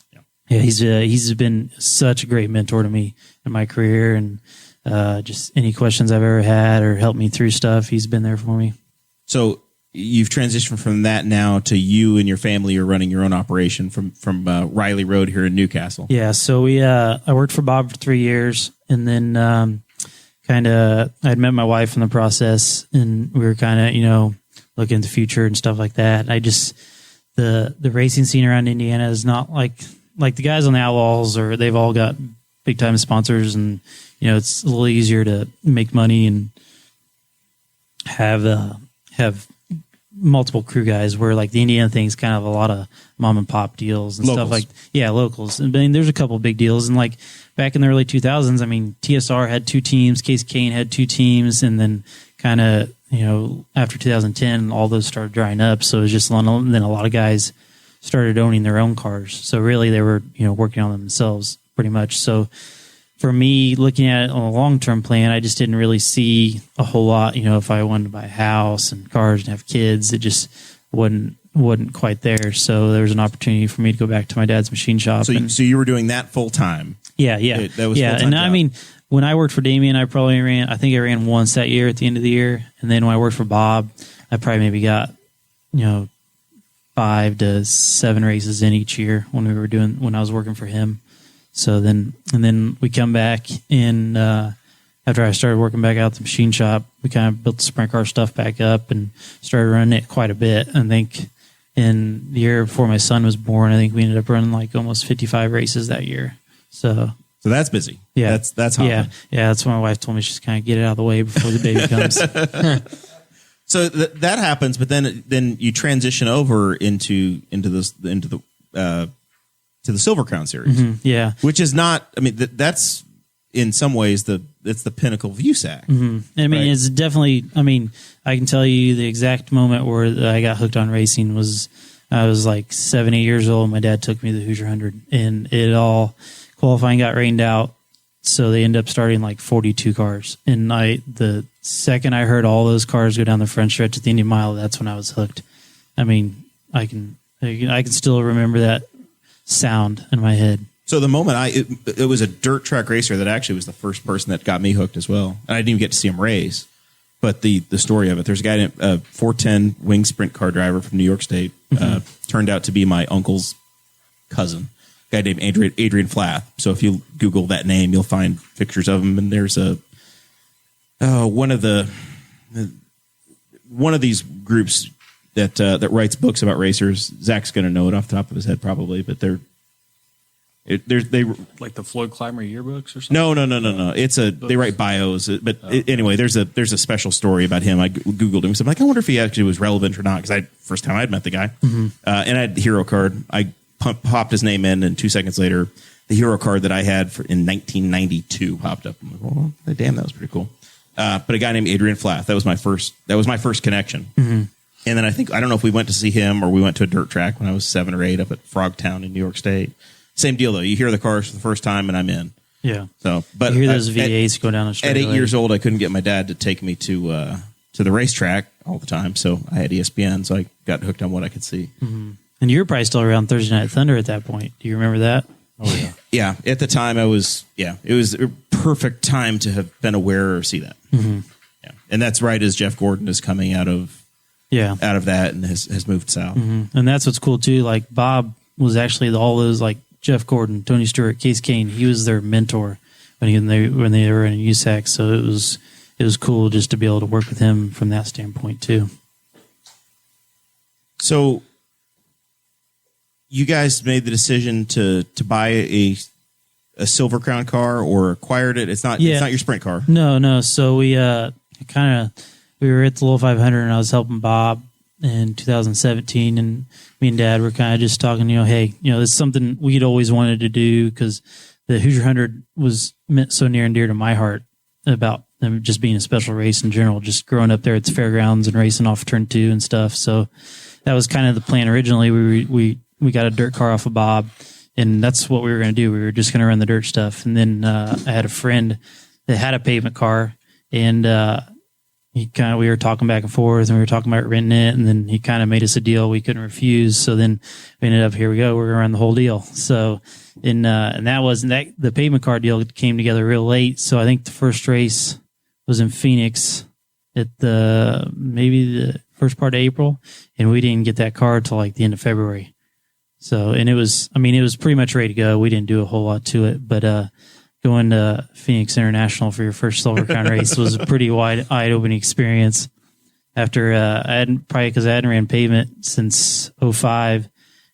yeah, he's been such a great mentor to me in my career, and just any questions I've ever had or helped me through stuff, he's been there for me. So you've transitioned from that now to you and your family are running your own operation from Riley Road here in Newcastle. Yeah, so I worked for Bob for 3 years, and then I'd met my wife in the process, and we were kind of looking at the future and stuff like that. The racing scene around Indiana is not like the guys on the Outlaws, or they've all got big time sponsors, and it's a little easier to make money and have multiple crew guys, where the Indiana thing's kind of a lot of mom and pop deals and locals. Stuff locals. And there's a couple big deals, and back in the early 2000s, TSR had 2 teams, Case Kane had 2 teams, and then kind of after 2010, all those started drying up. So it was just then a lot of guys started owning their own cars. So really, they were working on them themselves pretty much. So for me, looking at it on a long-term plan, I just didn't really see a whole lot. If I wanted to buy a house and cars and have kids, it just wasn't quite there. So there was an opportunity for me to go back to my dad's machine shop. So you were doing that full time. Yeah. That was full-time and job. When I worked for Damien, I ran once that year at the end of the year. And then when I worked for Bob, I probably maybe got, 5 to 7 races in each year when I was working for him. So then we come back in, after I started working back out at the machine shop, we kind of built the sprint car stuff back up and started running it quite a bit. I think in the year before my son was born, I think we ended up running almost 55 races that year. So that's busy. Yeah. That's hot. Yeah. That's what my wife told me. She's kind of get it out of the way before the baby comes. So that happens, but then you transition over into the Silver Crown Series. Mm-hmm. Yeah. Which is not, that's in some ways it's the pinnacle of USAC. Mm-hmm. Right? It's definitely, I can tell you the exact moment where I got hooked on racing was, I was 7, 8 years old. My dad took me to the Hoosier 100, and qualifying got rained out. So they ended up starting 42 cars. And the second I heard all those cars go down the front stretch at the Indian Mile, that's when I was hooked. I can still remember that sound in my head. So the moment it was a dirt track racer that actually was the first person that got me hooked as well. And I didn't even get to see him race, but the story of it, there's a guy, a 410 wing sprint car driver from New York State, turned out to be my uncle's cousin, a guy named Adrian Flath. So if you Google that name, you'll find pictures of him. And there's one of these groups that writes books about racers. Zach's going to know it off the top of his head probably, but they like the Floyd Clymer yearbooks or something. No. They write bios, but anyway, there's a special story about him. I googled him, so I'm like, I wonder if he actually was relevant or not, because first time I'd met the guy, and I had the hero card. I popped his name in, and 2 seconds later, the hero card that I had in 1992 popped up. I'm like, well, damn, that was pretty cool. But a guy named Adrian Flath, that was my first connection. And then I don't know if we went to see him or we went to a dirt track when I was 7 or 8 up at Frogtown in New York State. Same deal though. You hear the cars for the first time and I'm in. Yeah. So, but you hear those V8s go down the street. At 8 years old, I couldn't get my dad to take me to the racetrack all the time. So I had ESPN, so I got hooked on what I could see. And you were probably still around Thursday Night Thunder at that point. Do you remember that? Oh yeah. Yeah. At the time, it was a perfect time to have been aware or see that. Yeah. And that's right as Jeff Gordon is coming out of that and has moved south. And that's what's cool too. Like Bob was actually all those, like Jeff Gordon, Tony Stewart, Case Kane. He was their mentor when they were in USAC. So it was cool just to be able to work with him from that standpoint too. So you guys made the decision to buy a Silver Crown car or acquired it. It's not your sprint car. No. So we were at the Little 500 and I was helping Bob in 2017, and me and Dad were kind of just talking, hey, this is something we'd always wanted to do, because the Hoosier 100 was meant so near and dear to my heart about them just being a special race in general, just growing up there at the fairgrounds and racing off turn 2 and stuff. So that was kind of the plan originally. We got a dirt car off of Bob, and that's what we were going to do. We were just going to run the dirt stuff. And then I had a friend that had a pavement car, and we were talking back and forth, and we were talking about renting it, and then he kind of made us a deal we couldn't refuse. So then we ended up, here we go, we're going to run the whole deal. So and the pavement car deal came together real late. So I think the first race was in Phoenix at maybe the first part of April, and we didn't get that car till like the end of February. So, and it was pretty much ready to go. We didn't do a whole lot to it, but going to Phoenix International for your first Silver Crown race was a pretty eye-opening experience. After I hadn't ran pavement since 2005,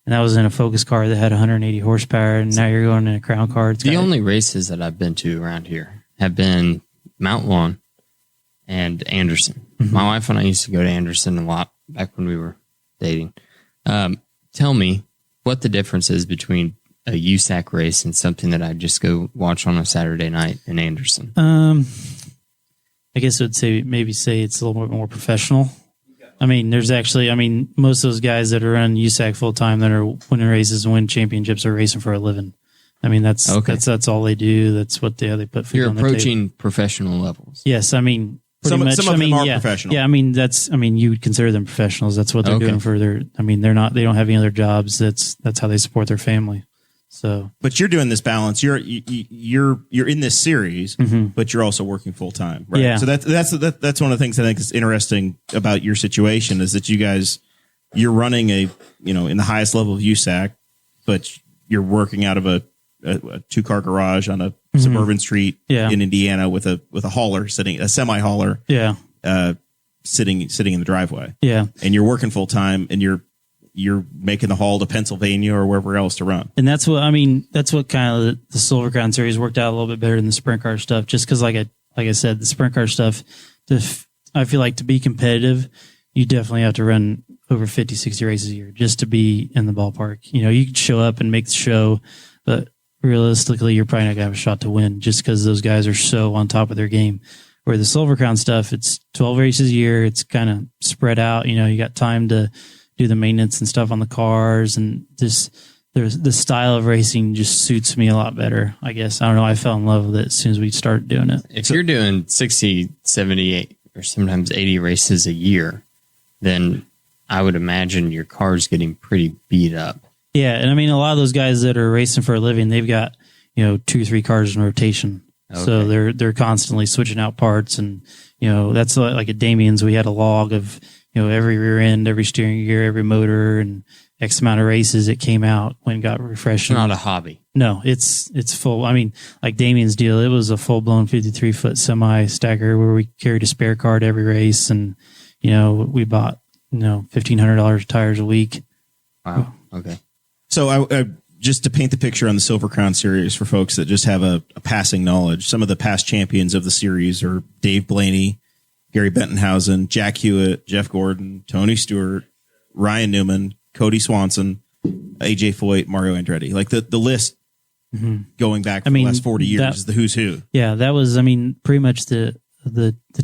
and that was in a Focus car that had 180 horsepower, and now you're going in a Crown car. The only races that I've been to around here have been Mount Lawn and Anderson. My wife and I used to go to Anderson a lot back when we were dating. Tell me what the difference is between a USAC race and something that I just go watch on a Saturday night in Anderson. I guess I would say it's a little bit more professional. Most of those guys that are running USAC full time that are winning races and win championships are racing for a living. That's all they do. That's what they put food You're on the table. approaching professional levels. Yes, pretty much. Some of them are professional. Yeah, you would consider them professionals. That's what they're doing for their. They don't have any other jobs. That's how they support their family. So, but you're doing this balance. You're in this series, but you're also working full time, right? Yeah. So that's one of the things I think is interesting about your situation is that you're running in the highest level of USAC, but you're working out of a 2-car garage on a suburban street in Indiana with a hauler a semi hauler, sitting in the driveway, and you're working full time, and you're making the haul to Pennsylvania or wherever else to run. And that's what kind of the Silver Crown Series worked out a little bit better than the sprint car stuff, just because like I said, the sprint car stuff, I feel like to be competitive, you definitely have to run over 50, 60 races a year just to be in the ballpark. You can show up and make the show, but realistically, you're probably not going to have a shot to win just because those guys are so on top of their game. Where the Silver Crown stuff, it's 12 races a year. It's kind of spread out. You got time to do the maintenance and stuff on the cars, and the style of racing just suits me a lot better. I guess. I don't know. I fell in love with it as soon as we started doing it. If you're doing 60, 78, or sometimes 80 races a year, then I would imagine your car's getting pretty beat up. Yeah, and a lot of those guys that are racing for a living, they've got 2 or 3 cars in rotation. Okay. So they're constantly switching out parts, and that's like at Damien's. We had a log of every rear end, every steering gear, every motor, and X amount of races it came out when it got refreshed. It's not a hobby. No, it's full. Like Damien's deal, it was a full blown 53-foot semi stacker where we carried a spare car to every race, and we bought $1,500 tires a week. Wow. Okay. So I just to paint the picture on the Silver Crown Series for folks that just have a passing knowledge, some of the past champions of the series are Dave Blaney, Gary Bentonhausen, Jack Hewitt, Jeff Gordon, Tony Stewart, Ryan Newman, Cody Swanson, AJ Foyt, Mario Andretti. Like the list going back for the last 40 years is the who's who. Yeah, that was, pretty much the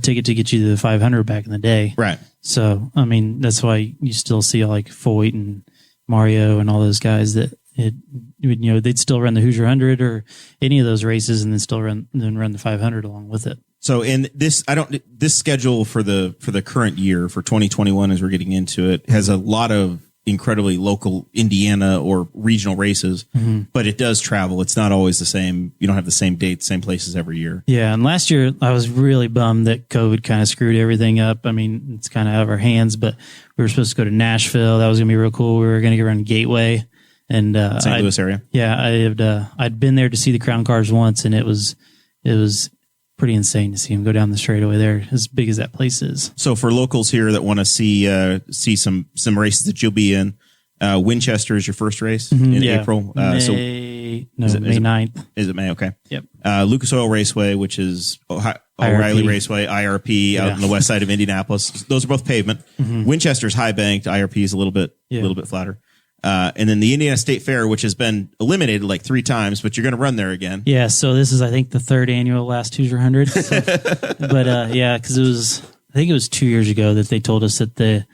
ticket to get you to the 500 back in the day. Right. So, that's why you still see like Foyt and Mario and all those guys that they'd still run the Hoosier 100 or any of those races and then still run the 500 along with it. So in this, this schedule for the current year for 2021, as we're getting into it, has a lot of incredibly local Indiana or regional races, but it does travel. It's not always the same. You don't have the same dates, same places every year. Yeah. And last year I was really bummed that COVID kind of screwed everything up. It's kind of out of our hands, but we were supposed to go to Nashville. That was going to be real cool. We were going to go around Gateway and, St. Louis area. Yeah. I'd been there to see the Crown Cars once and it was pretty insane to see him go down the straightaway there, as big as that place is. So for locals here that want to see some races that you'll be in, Winchester is your first race in April. May 9th. Is it May? Okay. Yep. Lucas Oil Raceway, which is O'Reilly Raceway, IRP out on the west side of Indianapolis. Those are both pavement. Winchester's high banked. IRP is a little bit flatter. And then the Indiana State Fair, which has been eliminated like 3 times, but you're going to run there again. Yeah. So this is, I think, the 3rd annual Last Hoosier 100. So, but because I think it was 2 years ago that they told us that the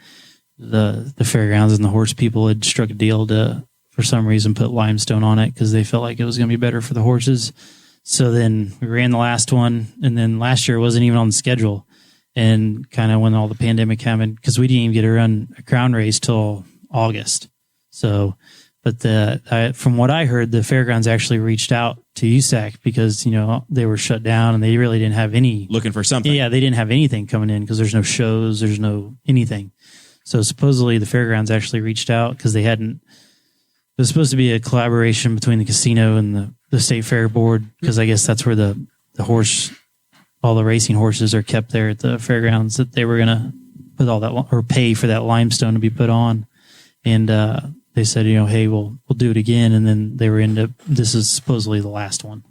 fairgrounds and the horse people had struck a deal to, for some reason, put limestone on it because they felt like it was going to be better for the horses. So then we ran the last one, and then last year it wasn't even on the schedule. And kind of when all the pandemic happened, because we didn't even get to run a crown race till August. So, but from what I heard, the fairgrounds actually reached out to USAC because, they were shut down and they really didn't have any. Looking for something. Yeah, they didn't have anything coming in because there's no shows, there's no anything. So supposedly the fairgrounds actually reached out because it was supposed to be a collaboration between the casino and the state fair board because I guess that's where all the racing horses are kept there at the fairgrounds, that they were going to put all that or pay for that limestone to be put on. And, they said, hey, we'll do it again. And then they were this is supposedly the last one.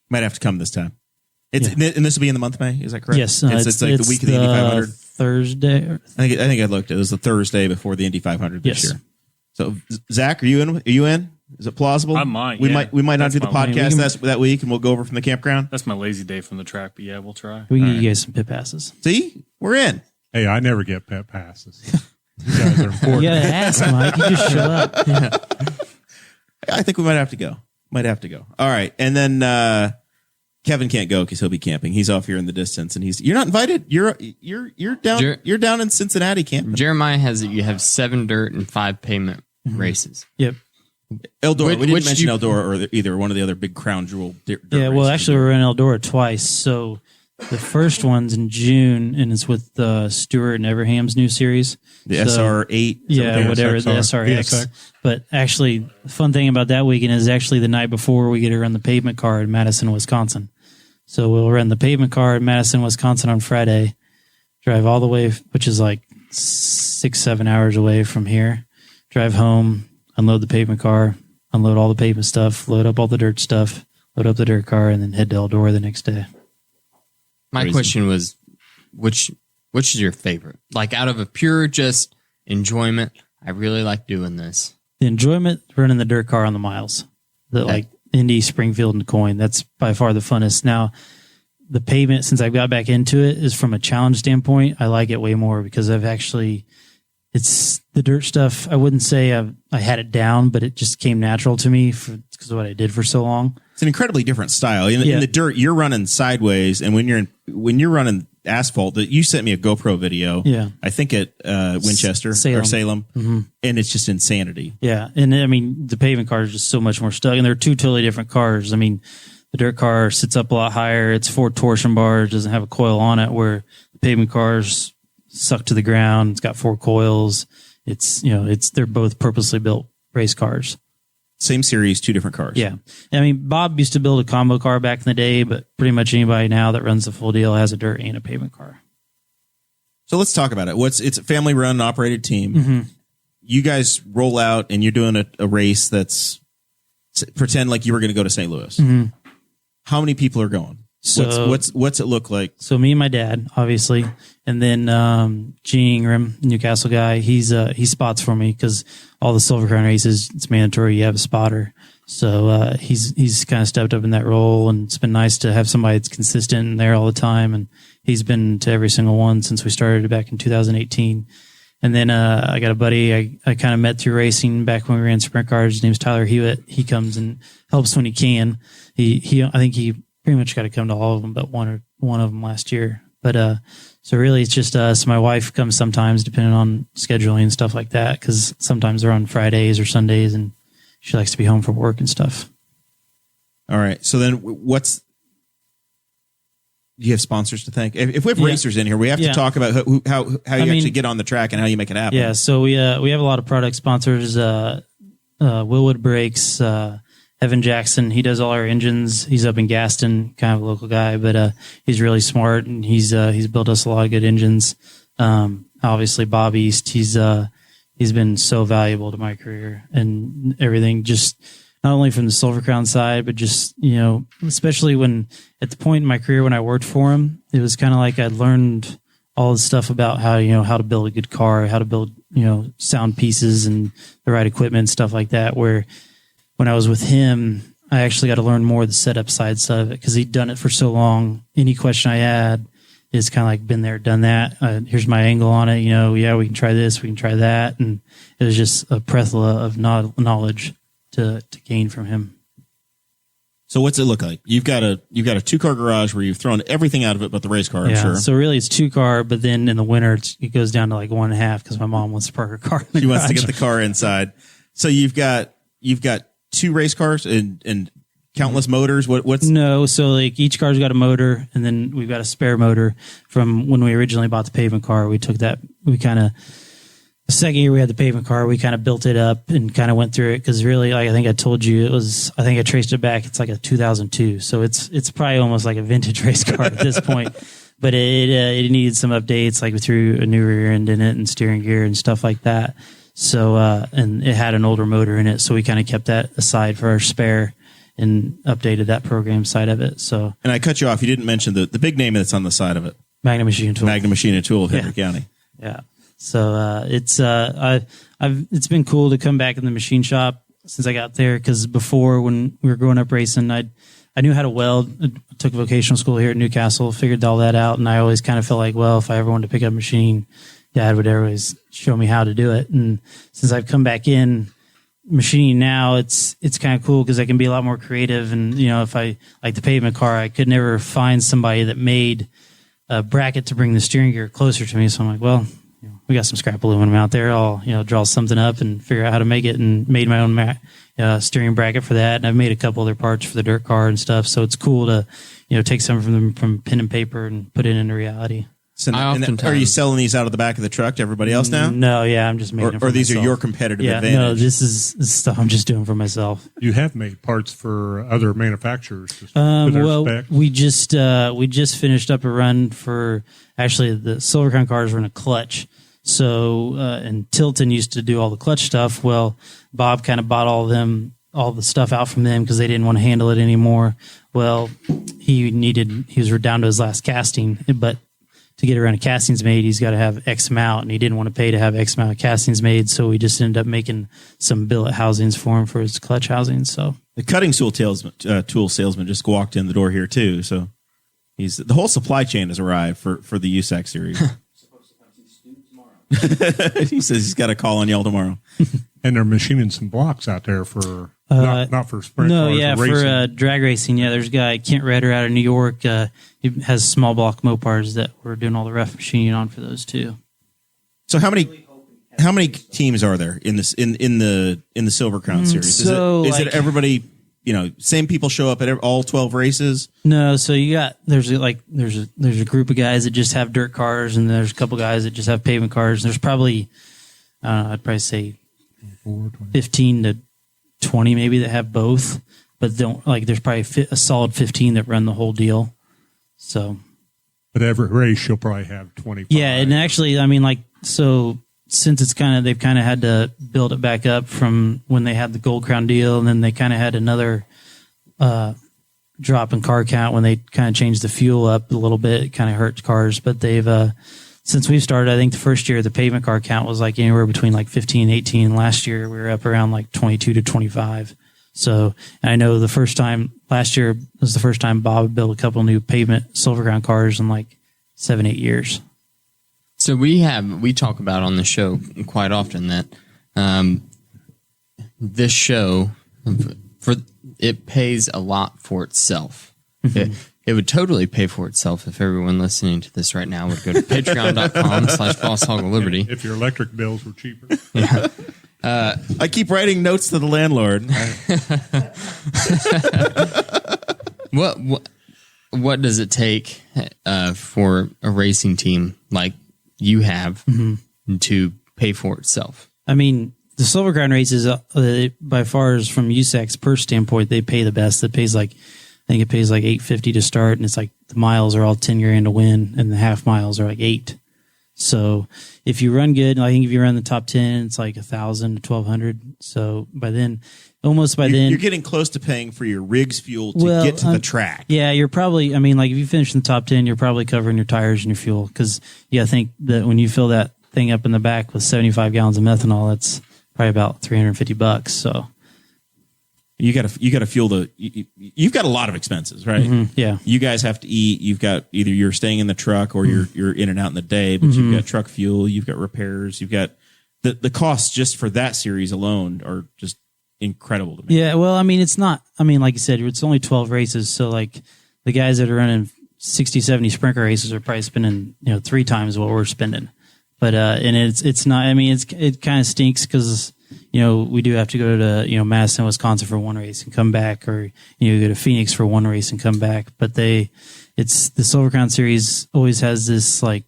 Might have to come this time. And this will be in the month of May. Is that correct? Yes. It's like the week of the Indy 500. Thursday. I think I looked. It was the Thursday before the Indy 500 this year. So Zach, are you in? Is it plausible? I might. We might not do the podcast that week, and we'll go over from the campground. That's my lazy day from the track, but yeah, we'll try. We can get you guys some pit passes. See, we're in. Hey, I never get pit passes. You guys are important. You gotta ask, Mike. You just show up. Yeah. I think we might have to go. All right, and then Kevin can't go because he'll be camping. He's off here in the distance, and you're not invited. You're down. You're down in Cincinnati camping. Jeremiah has it. You have 7 dirt and 5 pavement races. Yep. Eldora. We didn't mention Eldora or either one of the other big crown jewel dirt races. Actually, we're in Eldora twice. So the first one's in June, and it's with Stewart and Everham's new series. The SR8. Yeah, whatever, the SRX. VSX. But actually, the fun thing about that weekend is actually the night before we get to run the pavement car in Madison, Wisconsin. So we'll run the pavement car in Madison, Wisconsin on Friday, drive all the way, which is like 6-7 hours away from here, drive home, unload the pavement car, unload all the pavement stuff, load up all the dirt stuff, load up the dirt car, and then head to Eldora the next day. My question was, which is your favorite? Like out of a pure just enjoyment, I really like doing this. The enjoyment, running the dirt car on the miles. Like Indy, Springfield, and Coyne. That's by far the funnest. Now, the pavement, since I got back into it, is from a challenge standpoint, I like it way more because it's the dirt stuff. I wouldn't say I had it down, but it just came natural to me because of what I did for so long. It's an incredibly different style. In the dirt, you're running sideways, and when you're running asphalt, you sent me a GoPro video. Yeah, I think at Winchester or Salem, and it's just insanity. Yeah, and the pavement car is just so much more stuck, and they're 2 totally different cars. The dirt car sits up a lot higher. It's 4 torsion bars, doesn't have a coil on it, where the pavement car's sucked to the ground. It's got 4 coils. They're both purposely built race cars. Same series, 2 different cars. Yeah. Bob used to build a combo car back in the day, but pretty much anybody now that runs the full deal has a dirt and a pavement car. So let's talk about it. It's a family run and operated team. Mm-hmm. You guys roll out and you're doing a race that's pretend like you were going to go to St. Louis. Mm-hmm. How many people are going? So What's it look like? So me and my dad, obviously, and then Gene Ingram, Newcastle guy. He spots for me because all the Silver Crown races, it's mandatory you have a spotter. So he's kind of stepped up in that role, and it's been nice to have somebody that's consistent and there all the time. And he's been to every single one since we started back in 2018. And then I got a buddy I kind of met through racing back when we ran sprint cars. His name's Tyler Hewitt. He comes and helps when he can. I think he pretty much got to come to all of them, but one of them last year. But so really, it's just us. My wife comes sometimes, depending on scheduling and stuff like that, because sometimes they're on Fridays or Sundays, and she likes to be home from work and stuff. All right. So then, do you have sponsors to thank? If we have racers in here, we have to talk about how you actually get on the track and how you make it happen. Yeah. So we have a lot of product sponsors. Willwood Brakes. Evan Jackson, he does all our engines. He's up in Gaston, kind of a local guy, but he's really smart, and he's built us a lot of good engines. Obviously, Bob East, he's been so valuable to my career and everything. Just not only from the Silver Crown side, but just especially when at the point in my career when I worked for him, it was kind of like I'd learned all the stuff about how to build a good car, how to build sound pieces and the right equipment and stuff like that. Where when I was with him, I actually got to learn more of the setup side of it because he'd done it for so long. Any question I had is kind of like been there, done that. Here's my angle on it. We can try this, we can try that. And it was just a plethora of knowledge to gain from him. So what's it look like? You've got a 2-car garage where you've thrown everything out of it but the race car, I'm sure. So really it's 2-car, but then in the winter it goes down to like 1.5 because my mom wants to park her car in the She garage. wants to get the car inside. So you've got 2 race cars and countless motors. What's No, so like each car's got a motor, and then we've got a spare motor from when we originally bought the pavement car. We took that, the second year we had the pavement car, we kind of built it up and kind of went through it because really, like I think I told you, I think I traced it back. It's like a 2002, so it's probably almost like a vintage race car at this point. But it needed some updates, like we threw a new rear end in it and steering gear and stuff like that. So, and it had an older motor in it, so we kind of kept that aside for our spare and updated that program side of it. So, and I cut you off. You didn't mention the big name that's on the side of it. Magnum Machine Tool. Magnum Machine Tool of Henry County. Yeah. So, it's been cool to come back in the machine shop since I got there. Cause before when we were growing up racing, I knew how to weld. I took vocational school here at Newcastle, figured all that out. And I always kind of felt like, well, if I ever wanted to pick up a machine, Dad would always show me how to do it. And since I've come back in machining now, it's kind of cool because I can be a lot more creative. And, if I like the pavement car, I could never find somebody that made a bracket to bring the steering gear closer to me. So I'm like, well, we got some scrap aluminum out there. I'll, draw something up and figure out how to make it, and made my own steering bracket for that. And I've made a couple other parts for the dirt car and stuff. So it's cool to, take some from pen and paper and put it into reality. So are you selling these out of the back of the truck to everybody else now? No, yeah, I'm just making them for or these myself. are your competitive advantage? No, this is stuff I'm just doing for myself. You have made parts for other manufacturers. For their specs. we just finished up a run for, actually the Silver Crown cars were in a clutch. So, and Tilton used to do all the clutch stuff. Well, Bob kind of bought all the stuff out from them because they didn't want to handle it anymore. Well, he was down to his last casting, but to get around a castings made, he's got to have X amount, and he didn't want to pay to have X amount of castings made, so we just ended up making some billet housings for him for his clutch housings. So the cutting tool salesman just walked in the door here too. So the whole supply chain has arrived for the USAC series. He says he's got a call on y'all tomorrow. And they're machining some blocks out there for not for sprint cars, for drag racing. Yeah, there's a guy, Kent Redder, out of New York. He has small block Mopars that we're doing all the rough machining on for those too. So how many teams are there in this in the Silver Crown Series? Is it everybody? Same people show up at all 12 races? No, so there's a group of guys that just have dirt cars, and there's a couple guys that just have pavement cars. There's probably I'd probably say 15 to 20 maybe that have both, but there's probably a solid 15 that run the whole deal. So, But every race, you'll probably have 25. Yeah, and actually, I mean, like, so since they've kind of had to build it back up from when they had the Gold Crown deal, and then they kind of had another drop in car count when they kind of changed the fuel up a little bit. It kind of hurt cars, but they've since we've started, I think the first year the pavement car count was like anywhere between like 15 and 18. Last year we were up around like 22 to 25. So I know last year was the first time Bob built a couple new pavement Silver Crown cars in like 7-8 years. So we talk about on the show quite often that this show it pays a lot for itself. It would totally pay for itself if everyone listening to this right now would go to patreon.com/Boss Hog of Liberty. If your electric bills were cheaper. Yeah. I keep writing notes to the landlord. What does it take for a racing team like you have to pay for itself? I mean, the Silver Crown races, by far as from USAC's purse standpoint, they pay the best. I think it pays like $850 to start, and it's like the miles are all $10,000 to win, and the half miles are like $8,000. So if you run good, I think if you run the top 10, it's like $1,000 to $1,200. So by then you're getting close to paying for your rig's fuel to get to the track. Yeah, you're probably. I mean, like if you finish in the top 10, you're probably covering your tires and your fuel because I think that when you fill that thing up in the back with 75 gallons of methanol, that's probably about $350. So you got to fuel you've got a lot of expenses, right? Mm-hmm, yeah. You guys have to eat. You've got either you're staying in the truck or you're in and out in the day, but you've got truck fuel, you've got repairs, you've got the costs just for that series alone are just incredible to me. Yeah. Well, I mean, it's not, like you said, it's only 12 races. So like the guys that are running 60, 70 sprint races are probably spending, 3 times what we're spending. But, and it's not, it kind of stinks because, we do have to go to, Madison, Wisconsin for one race and come back, or, go to Phoenix for one race and come back. But the Silver Crown Series always has this, like,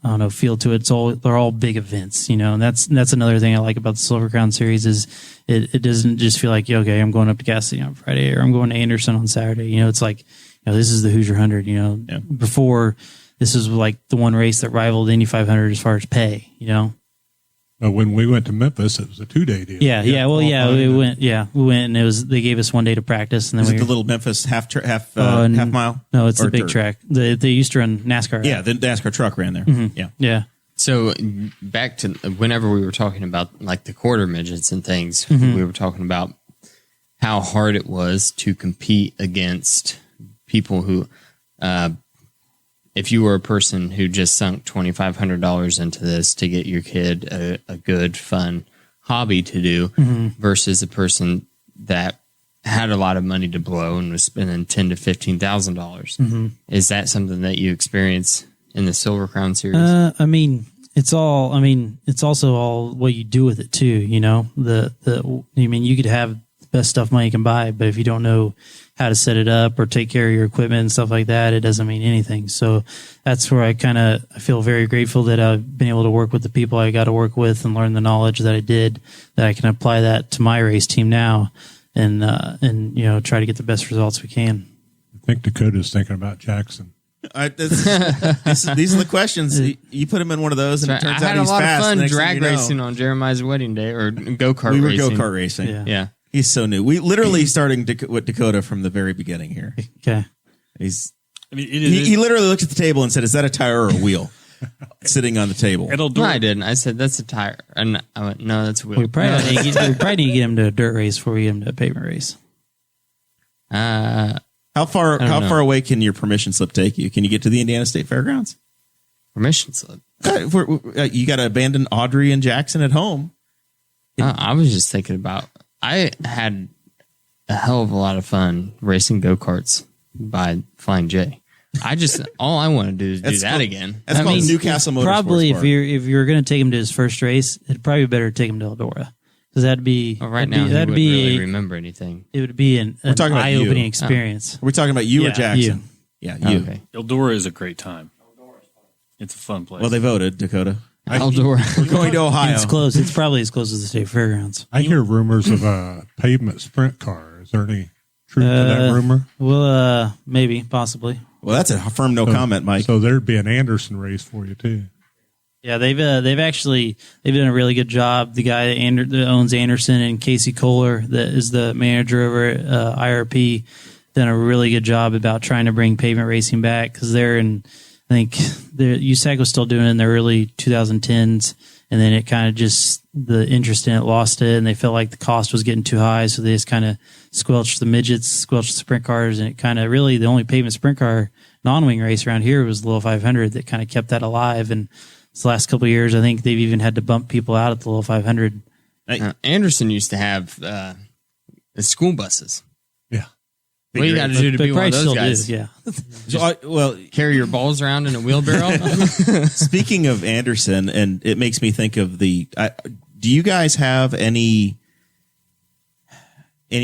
I don't know, feel to it. They're all big events, and that's another thing I like about the Silver Crown Series is it doesn't just feel like, okay, I'm going up to Gas City on Friday or I'm going to Anderson on Saturday. It's like, this is the Hoosier 100, before this is like the one race that rivaled Indy 500 as far as pay, When we went to Memphis, it was a 2-day deal. We went, and they gave us 1 day to practice, and then the little Memphis half mile. No, it's the big track. They used to run NASCAR. Yeah, the NASCAR truck ran there. Mm-hmm. Yeah. So back to whenever we were talking about like the quarter midgets and things, we were talking about how hard it was to compete against people who. If you were a person who just sunk $2,500 into this to get your kid a good, fun hobby to do versus a person that had a lot of money to blow and was spending $10,000 to $15,000, is that something that you experience in the Silver Crown Series? It's also all what you do with it too. You could have the best stuff money can buy, but if you don't know how to set it up or take care of your equipment and stuff like that, it doesn't mean anything. So that's where I feel very grateful that I've been able to work with the people I got to work with and learn the knowledge that I did, that I can apply that to my race team now and try to get the best results we can. I think Dakota's thinking about Jackson. These are the questions. You put him in one of those, and it turns out he's fast. I had a lot of fun drag racing on Jeremiah's wedding day, or go-kart racing. We were go-kart racing. Yeah. He's so new. We literally starting with Dakota from the very beginning here. Okay. He literally looked at the table and said, "Is that a tire or a wheel?" Sitting on the table. No, I didn't. I said, "That's a tire." And I went, "No, that's a wheel." We probably need to get him to a dirt race before we get him to a pavement race. How far away can your permission slip take you? Can you get to the Indiana State Fairgrounds? Permission slip? You got to abandon Audrey and Jackson at home. I was just thinking about. I had a hell of a lot of fun racing go-karts by Flying J. All I want to do is do that again. That's called Newcastle Motorsports. Probably if you're going to take him to his first race, it'd probably be better to take him to Eldora. Because that'd be he wouldn't really remember anything. It would be an eye-opening experience. Are we talking about you or Jackson? You. Yeah, you. Okay. Eldora is a great time. It's a fun place. Well, they voted, Dakota. Eldora. We're going to Ohio. It's close. It's probably as close as the state fairgrounds. I hear rumors of a pavement sprint car. Is there any truth to that rumor? Well, maybe, possibly. Well, that's a firm no comment, Mike. So there'd be an Anderson race for you too. Yeah, they've done a really good job. The guy that owns Anderson and Casey Kohler, that is the manager over at IRP, done a really good job about trying to bring pavement racing back, because I think USAC was still doing it in the early 2010s, and then it kind of just, the interest in it lost it, and they felt like the cost was getting too high, so they just kind of squelched the midgets, squelched the sprint cars, and it kind of really, the only pavement sprint car non-wing race around here was the Little 500 that kind of kept that alive. And this last couple of years, I think they've even had to bump people out at the Little 500. Anderson used to have the school buses. Yeah. What you got to do to be one of those guys? Do, yeah. So, carry your balls around in a wheelbarrow. speaking of Anderson, and it makes me think of do you guys have any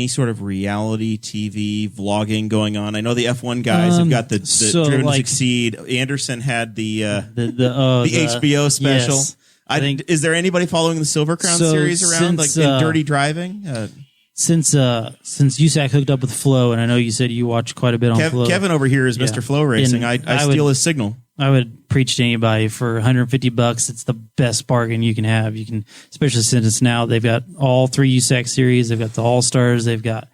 sort of reality TV vlogging going on? I know the F1 guys have got the Driven to Succeed. Anderson had the HBO special. Yes. Is there anybody following the Silver Crown Series around, like in Dirty Driving? Since USAC hooked up with Flow, and I know you said you watch quite a bit on Flow. Kevin over here is Mr. Flow Racing. I steal his signal. I would preach to anybody for $150. It's the best bargain you can have. You can, especially since now they've got all 3 USAC series. They've got the All Stars. They've got,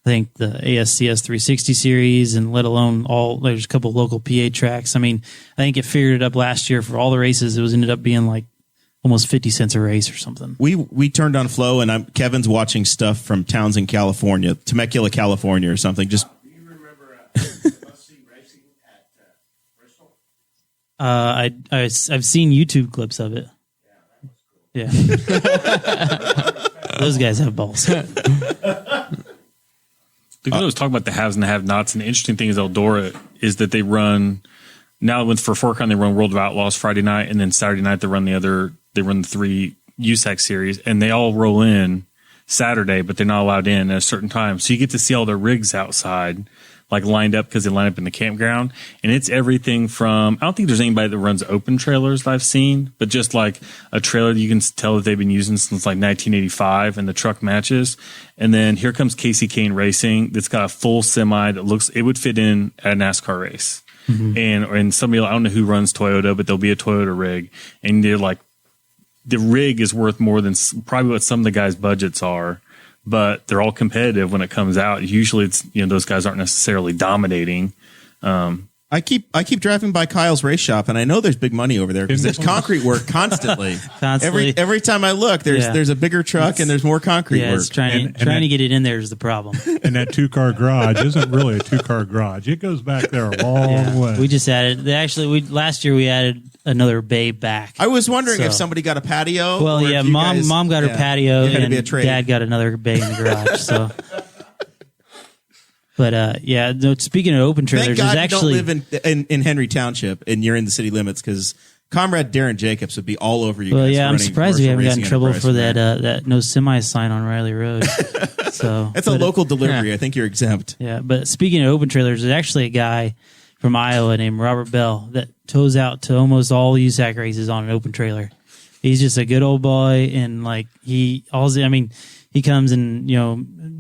I think, the ASCS 360 series, and let alone there's a couple of local PA tracks. I mean, I think it figured it up last year for all the races. It ended up being like almost 50 cents a race or something. We turned on Flow, and Kevin's watching stuff from towns in California, Temecula, California, or something. Just. I've seen YouTube clips of it. Yeah. Those guys have balls. I was talking about the haves and the have-nots, and the interesting thing is Eldora is that they run now for Four Crown, they run World of Outlaws Friday night, and then Saturday night they run the 3 USAC series, and they all roll in Saturday, but they're not allowed in at a certain time. So you get to see all their rigs outside, like lined up, because they line up in the campground. And it's everything from, I don't think there's anybody that runs open trailers that I've seen, but just like a trailer that you can tell that they've been using since like 1985, and the truck matches. And then here comes Casey Kane Racing that's got a full semi that it would fit in at a NASCAR race. Mm-hmm. And somebody, I don't know who runs Toyota, but there'll be a Toyota rig. And they're like, the rig is worth more than probably what some of the guys' budgets are, but they're all competitive when it comes out. Usually it's, those guys aren't necessarily dominating. I keep driving by Kyle's race shop, and I know there's big money over there because there's concrete work constantly. Every time I look, there's a bigger truck and there's more concrete work. It's trying to get it in there is the problem. And that 2-car garage isn't really a 2-car garage. It goes back there a long way. We just added. Last year we added another bay back. I was wondering if somebody got a patio. Well, yeah, mom got her patio, and Dad got another bay in the garage. So. But speaking of open trailers, thank God there's actually you don't live in Henry Township and you're in the city limits, because Comrade Darren Jacobs would be all over you. Well, guys I'm surprised we haven't gotten in trouble for that no semi sign on Riley Road. So that's a local delivery. I think you're exempt. Yeah, but speaking of open trailers, there's actually a guy from Iowa named Robert Bell that tows out to almost all USAC races on an open trailer. He's just a good old boy, and he comes and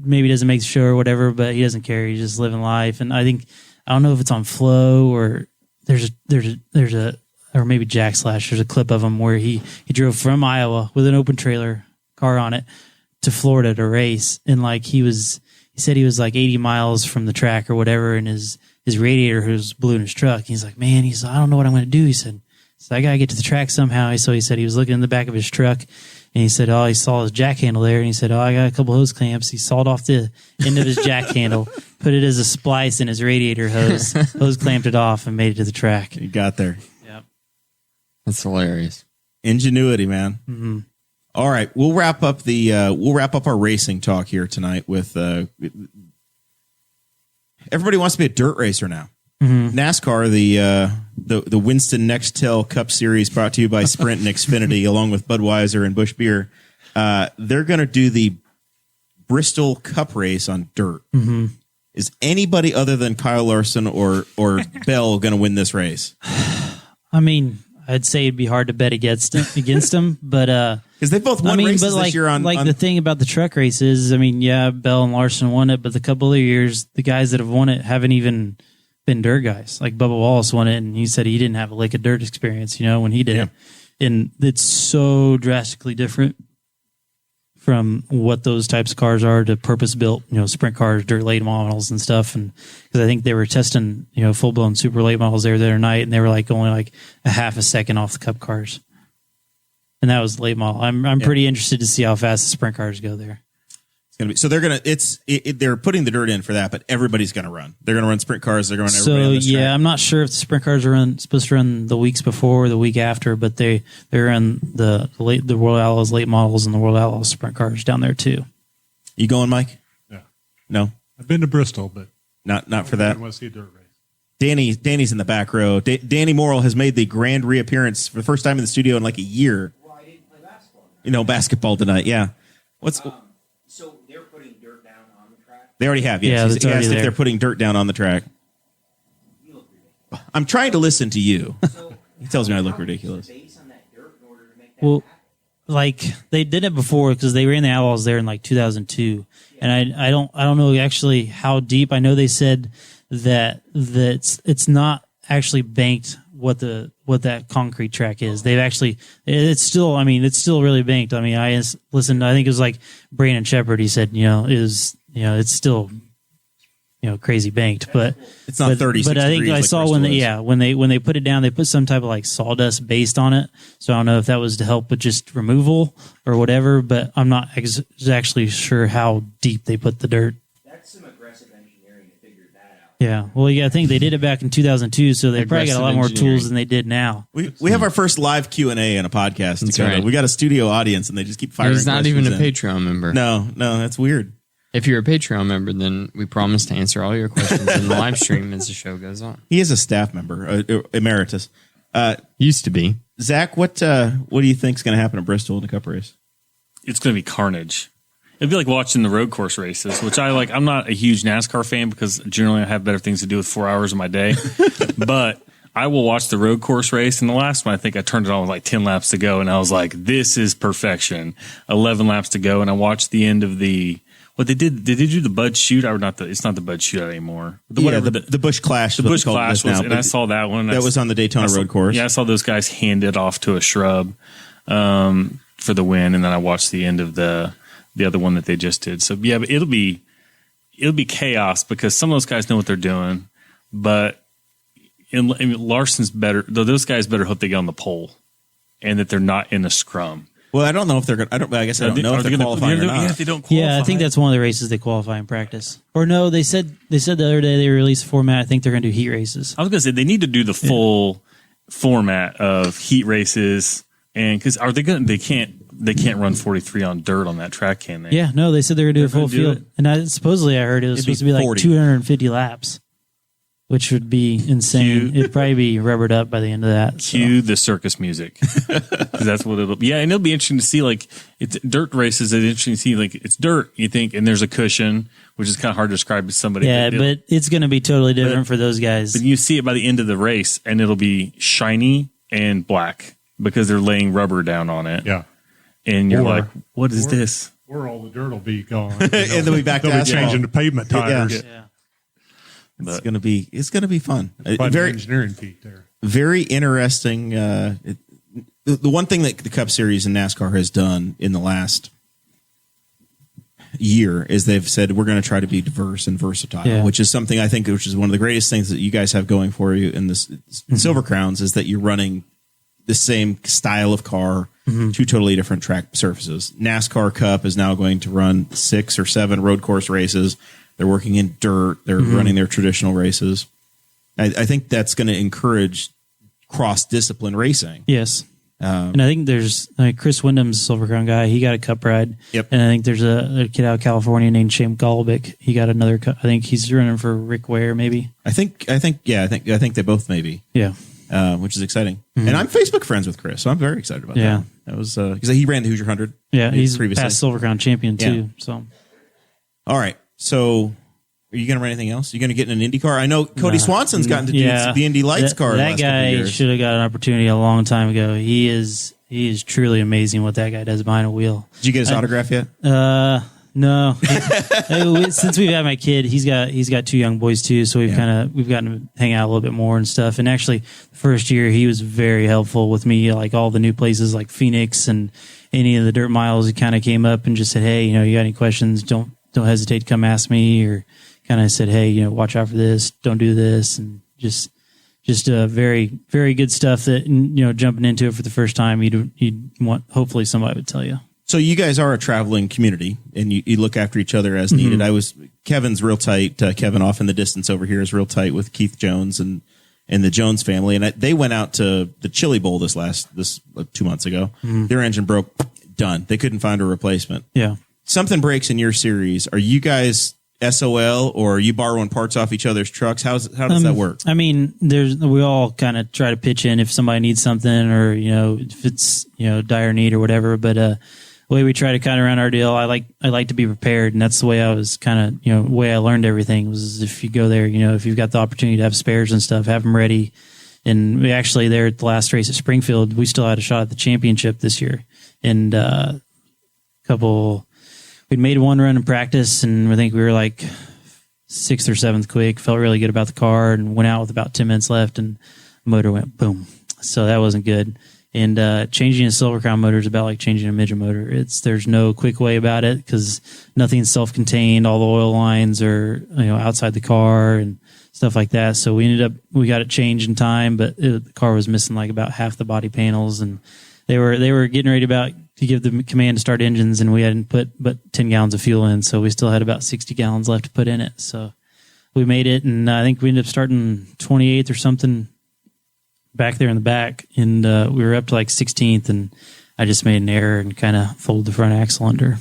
maybe doesn't make the show or whatever, but he doesn't care. He's just living life. And I don't know if it's on Flow or there's a or maybe Jack Slash. There's a clip of him where he drove from Iowa with an open trailer car on it to Florida to race, and he said he was like 80 miles from the track or whatever, and his radiator was blew in his truck. He's like, man, I don't know what I'm going to do. He said, so I got to get to the track somehow. So he said he was looking in the back of his truck, and he said, he saw his jack handle there, and he said, I got a couple hose clamps. He sawed off the end of his jack handle, put it as a splice in his radiator hose clamped it off, and made it to the track. He got there. Yep. That's hilarious. Ingenuity, man. Mm-hmm. All right, we'll wrap up our racing talk here tonight with everybody wants to be a dirt racer now. Mm-hmm. NASCAR, the Winston Nextel Cup Series, brought to you by Sprint and Xfinity, along with Budweiser and Busch Beer. They're going to do the Bristol Cup race on dirt. Mm-hmm. Is anybody other than Kyle Larson or Bell going to win this race? I mean, I'd say it'd be hard to bet against them, but because they both won races this year on the thing about the truck races. I mean, yeah, Bell and Larson won it, but the couple of years, the guys that have won it haven't even been dirt guys. Like Bubba Wallace won it, and he said he didn't have a lick of dirt experience, when he did it. And it's so drastically different from what those types of cars are to purpose-built, sprint cars, dirt late models and stuff. And because I think they were testing, full-blown super late models there the other night, and they were like only like a half a second off the Cup cars. And that was late model. I'm pretty interested to see how fast the sprint cars go there. It's gonna be so they're putting the dirt in for that, but everybody's gonna run. They're gonna run sprint cars. They're going to everybody on this track. I'm not sure if the sprint cars are supposed to run the weeks before or the week after, but they're in the World Outlaws late models and the World Outlaws sprint cars down there too. You going, Mike? Yeah. No, I've been to Bristol, but not for that. I want to see a dirt race. Danny's in the back row. Danny Morrell has made the grand reappearance for the first time in the studio in like a year. Well, I didn't play basketball. Basketball tonight. Yeah. So they're putting dirt down on the track? They already have. Yes. Yeah, He it's asked already if there. they're putting dirt down on the track. You look ridiculous. I'm trying to listen to you. So He tells me I look ridiculous. base on that dirt in order to make that Well, happen? like they did it before because they ran the Outlaws there in like 2002, and I don't know actually how deep. I know they said that it's not actually banked what that concrete track is. They've actually it's still really banked. I mean, I listened. I think it was like Brandon Shepard. He said it's still crazy banked, but It's not 36 But I think degrees I like saw Bristol when they put it down, they put some type of like sawdust based on it. So I don't know if that was to help with just removal or whatever. But I'm not actually sure how deep they put the dirt. That's some aggressive engineering to figure that out. Yeah, well, I think they did it back in 2002, so they probably got a lot more Aggressive tools than they did now. We have our first live Q&A in a podcast. That's Dakota. right. We got a studio audience, and they just keep firing. He's not even a questions in. Patreon member. No, that's weird. If you're a Patreon member, then we promise to answer all your questions in the live stream as the show goes on. He is a staff member, emeritus. Used to be. Zach, what do you think is going to happen at Bristol in the Cup race? It's going to be carnage. It'd be like watching the road course races, which I like. I'm not a huge NASCAR fan because generally I have better things to do with 4 hours of my day. But I will watch the road course race. And the last one, I think I turned it on with like 10 laps to go. And I was like, this is perfection. 11 laps to go. And I watched the end of what they did. Did they do the Bud Shootout or not? It's not the Bud Shootout anymore. The Busch Clash. The Busch Clash was, and I saw that one. That was on the Daytona road course. Yeah, I saw those guys hand it off to a shrub for the win. And then I watched the end of the other one that they just did. So yeah, but it'll be chaos because some of those guys know what they're doing, but Larson's better. Though those guys better hope they get on the pole and that they're not in a scrum. Well, I don't know if they're going to, I guess I don't know if they're qualifying or not. Yeah, if they don't qualify. Yeah, I think that's one of the races they qualify in practice. Or no, they said the other day they released a format. I think they're going to do heat races. I was going to say they need to do the full format of heat races, and because they can't run 43 on dirt on that track, can they? Yeah, no, they said they're going to do a full gonna do field. And supposedly I heard it was supposed to be like 40. 250 laps, which would be insane. It'd probably be rubbered up by the end of that. So. Cue the circus music. 'Cause that's what it'll be. Yeah, and it'll be interesting to see, like, it's dirt races. It's interesting to see, like, it's dirt, you think, and there's a cushion, which is kind of hard to describe to somebody. Yeah, but it's going to be totally different for those guys. But you see it by the end of the race, and it'll be shiny and black because they're laying rubber down on it. Yeah. And you're like, what is this? Where all the dirt will be gone. And they'll be back to They'll be asphalt. changing the pavement tires. Yeah. It's going to be fun. Quite an Very, engineering feat there. very interesting. The one thing that the Cup Series and NASCAR has done in the last year is they've said we're going to try to be diverse and versatile, which is something I think which is one of the greatest things that you guys have going for you in this Silver Crowns is that you're running the same style of car, two totally different track surfaces. NASCAR Cup is now going to run 6 or 7 road course races. They're working in dirt. They're running their traditional races. I think that's going to encourage cross-discipline racing. Yes. And I think there's Chris Wyndham's Silver Crown guy. He got a cup ride. Yep. And I think there's a kid out of California named Shane Golobic. He got another cup. I think he's running for Rick Ware, maybe. I think they both may be. Yeah. Which is exciting. And I'm Facebook friends with Chris, so I'm very excited about that. That was because he ran the Hoosier 100. Yeah, he's previously. past Silver Crown champion too. Yeah. So, all right. So, are you going to run anything else? Are you going to get in an IndyCar? I know Cody Swanson's gotten to do the Indy Lights car. The That last couple guy years. should have got an opportunity a long time ago. He is truly amazing what that guy does behind a wheel. Did you get his autograph yet? No, since we've had my kid, he's got 2 young boys too, so we've gotten to hang out a little bit more and stuff. And actually, the first year he was very helpful with me, like all the new places like Phoenix and any of the dirt miles. He kind of came up and just said, "Hey, you got any questions? Don't hesitate to come ask me." Or kind of said, "Hey, watch out for this. Don't do this," and just very, very good stuff that jumping into it for the first time, you'd want. Hopefully, somebody would tell you. So you guys are a traveling community, and you look after each other as needed. Kevin's real tight. Kevin off in the distance over here is real tight with Keith Jones and the Jones family. And they went out to the Chili Bowl this 2 months ago. Their engine broke, done. They couldn't find a replacement. Yeah. Something breaks in your series. Are you guys SOL, or are you borrowing parts off each other's trucks? How does that work? I mean, we all kind of try to pitch in if somebody needs something, or if it's dire need or whatever. But the way we try to kind of run our deal, I like to be prepared, and that's the way I was kind of the way I learned everything was if you go there, if you've got the opportunity to have spares and stuff, have them ready. And we actually there at the last race at Springfield, we still had a shot at the championship this year, and we'd made one run in practice, and I think we were like 6th or 7th quick. Felt really good about the car, and went out with about 10 minutes left, and the motor went boom. So that wasn't good. And changing a Silver Crown motor is about like changing a midget motor. There's no quick way about it because nothing's self-contained. All the oil lines are outside the car and stuff like that. So we got it changed in time, but the car was missing like about half the body panels, and they were getting ready to give the command to start engines, and we hadn't put but 10 gallons of fuel in, so we still had about 60 gallons left to put in it. So we made it, and I think we ended up starting 28th or something back there in the back, and we were up to like 16th, and I just made an error and kind of folded the front axle under.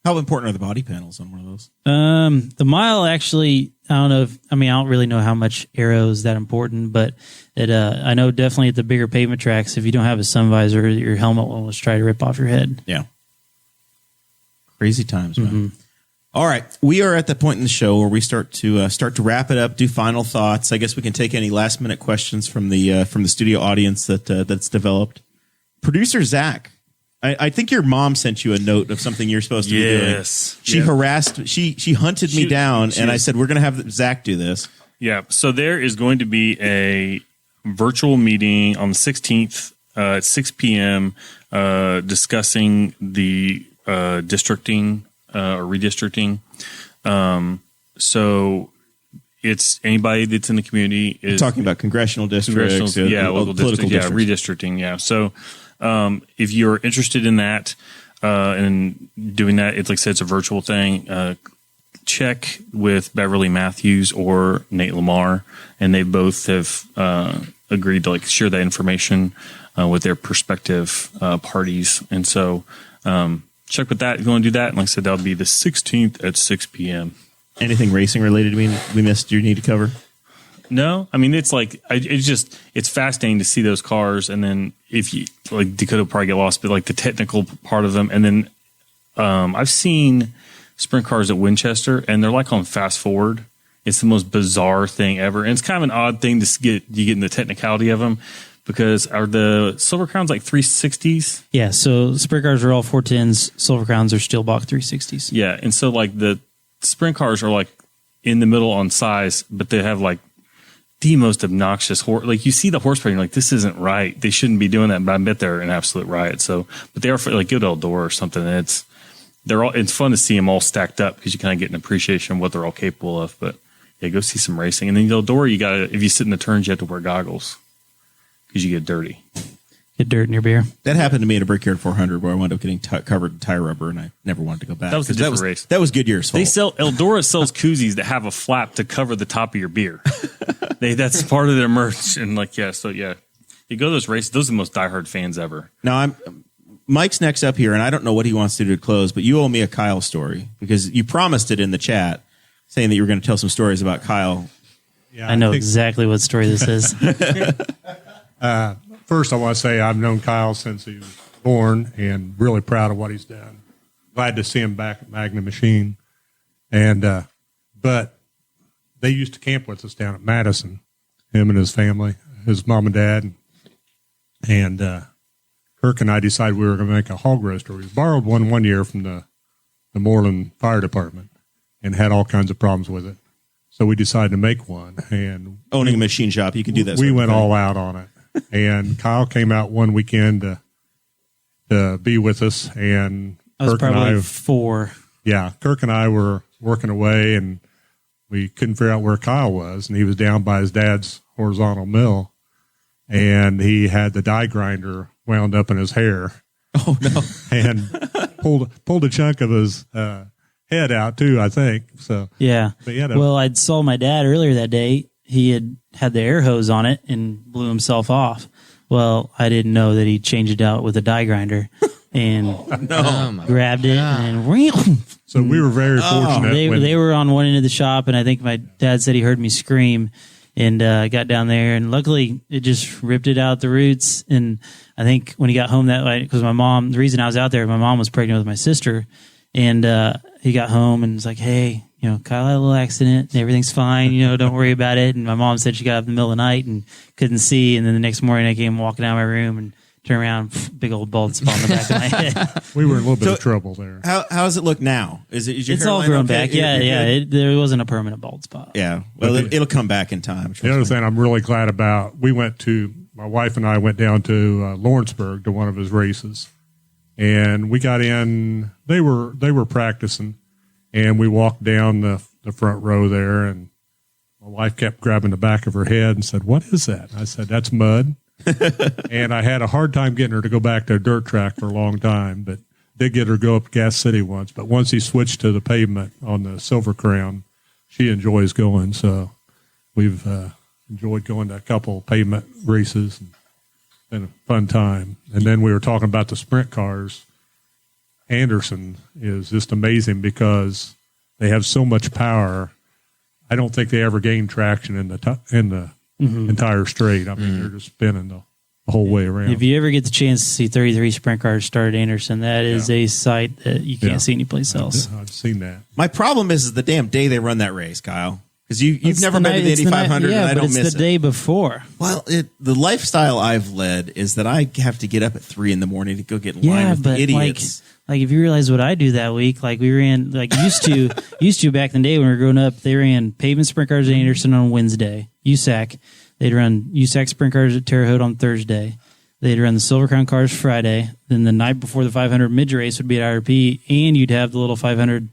How important are the body panels on one of those? The mile actually, I don't really know how much aero is that important, but I know definitely at the bigger pavement tracks, if you don't have a sun visor, your helmet will almost try to rip off your head. Yeah. Crazy times, man. All right. We are at the point in the show where we start to wrap it up, do final thoughts. I guess we can take any last minute questions from the studio audience that's developed. Producer Zach, I think your mom sent you a note of something you're supposed to be doing. Yes. She harassed, she hunted me down, and I said, we're going to have Zach do this. Yeah. So there is going to be a virtual meeting on the 16th at 6 p.m. Discussing the districting or redistricting. So it's anybody that's in the community is talking about congressional districts, local political districts, redistricting. Yeah. So if you're interested in that and doing that, it's like I said, it's a virtual thing. Check with Beverly Matthews or Nate Lamar, and they both have agreed to share that information with their prospective parties. And so check with that if you want to do that. And like I said, that'll be the 16th at 6 p.m. Anything racing related we missed you need to cover? No, I mean, it's it's fascinating to see those cars. And then if you Dakota will probably get lost, but the technical part of them. And then I've seen sprint cars at Winchester, and they're on fast forward. It's the most bizarre thing ever. And it's kind of an odd thing to get in the technicality of them, because are the Silver Crowns 360s? Yeah. So sprint cars are all 410s. Silver Crowns are steel block 360s. Yeah. And so the sprint cars are in the middle on size, but they have the most obnoxious you see the horsepower, and you're this isn't right. They shouldn't be doing that, but I bet they're an absolute riot. So, but they are for good Eldora or something. And it's fun to see them all stacked up because you kind of get an appreciation of what they're all capable of. But yeah, go see some racing. And then Eldora, if you sit in the turns, you have to wear goggles because you get dirty. Get dirt in your beer. That happened to me at a Brickyard 400 where I wound up getting covered in tire rubber, and I never wanted to go back. That was a different race. That was Goodyear's fault. Eldora sells koozies that have a flap to cover the top of your beer. That's part of their merch. And you go to those races. Those are the most diehard fans ever. Now Mike's next up here, and I don't know what he wants to do to close, but you owe me a Kyle story because you promised it in the chat, saying that you were going to tell some stories about Kyle. Yeah, I know exactly what story this is. First, I want to say I've known Kyle since he was born, and really proud of what he's done. Glad to see him back at Magna Machine, and but they used to camp with us down at Madison, him and his family, his mom and dad, and of Kirk and I decided we were going to make a hog roaster. We borrowed one year from the Moreland Fire Department and had all kinds of problems with it. So we decided to make one. And owning a machine shop, you can do that. We went all out on it. And Kyle came out one weekend to be with us. And I was Kirk probably and I, 4. Yeah, Kirk and I were working away, and we couldn't figure out where Kyle was. And he was down by his dad's horizontal mill, and he had the die grinder wound up in his hair. Oh, no. And pulled a chunk of his head out too, I think. So Yeah. but yeah, Well, I saw my dad earlier that day. He had the air hose on it and blew himself off. Well, I didn't know that he changed it out with a die grinder and grabbed it and so we were very fortunate. they were on one end of the shop, and I think my dad said he heard me scream and got down there, and luckily it just ripped it out the roots. And I think when he got home that night, because the reason I was out there, my mom was pregnant with my sister, and he got home and was like, hey, Kyle had a little accident and everything's fine, don't worry about it. And my mom said she got up in the middle of the night and couldn't see. And then the next morning I came walking out of my room and turned around, big old bald spot on the back of my head. We were in a little bit of trouble there. How does it look now? Is your it's all hairline grown okay? back. Yeah. There wasn't a permanent bald spot. Yeah. Well, it'll come back in time. The other thing I'm really glad about, my wife and I went down to Lawrenceburg to one of his races, and we got in. They were practicing, and we walked down the front row there, and my wife kept grabbing the back of her head and said, "What is that?" I said, "That's mud." And I had a hard time getting her to go back to a dirt track for a long time, but did get her to go up to Gas City once. But once he switched to the pavement on the Silver Crown, she enjoys going. So we've enjoyed going to a couple pavement races. And been a fun time. And then we were talking about the sprint cars. Anderson is just amazing because they have so much power. I don't think they ever gain traction in the entire straight. I mean, they're just spinning the whole way around. If you ever get the chance to see 33 sprint cars start at Anderson, that is a sight that you can't see anyplace else. I've seen that. My problem is the damn day they run that race, Kyle. Because you've never been to the 8500, and I don't miss it. It's the day before. Well, the lifestyle I've led is that I have to get up at 3 a.m. to go get in line with the idiots. Like if you realize what I do that week, like we ran, like used to back in the day when we were growing up, they ran pavement sprint cars at Anderson on Wednesday. USAC, they'd run USAC sprint cars at Terre Haute on Thursday. They'd run the Silver Crown cars Friday. Then the night before the 500 midget race would be at IRP, and you'd have the little 500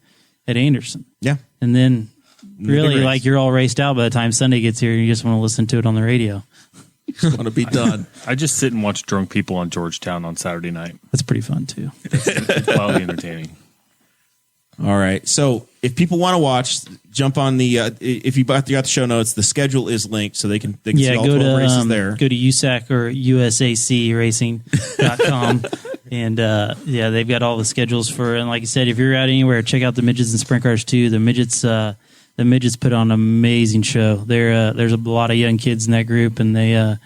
at Anderson. Yeah. And then really, like you're all raced out by the time Sunday gets here, and you just want to listen to it on the radio. Just want to be done. I just sit and watch drunk people on Georgetown on Saturday night. That's pretty fun too. It's wildly entertaining. All right. So if people want to watch, jump on the if you got the show notes, the schedule is linked so they can see all 12 races there. Go to USAC or USACracing.com. And they've got all the schedules for, and like I said, if you're out anywhere, check out the midgets and sprint cars too. The midgets put on an amazing show. There's a lot of young kids in that group, and they're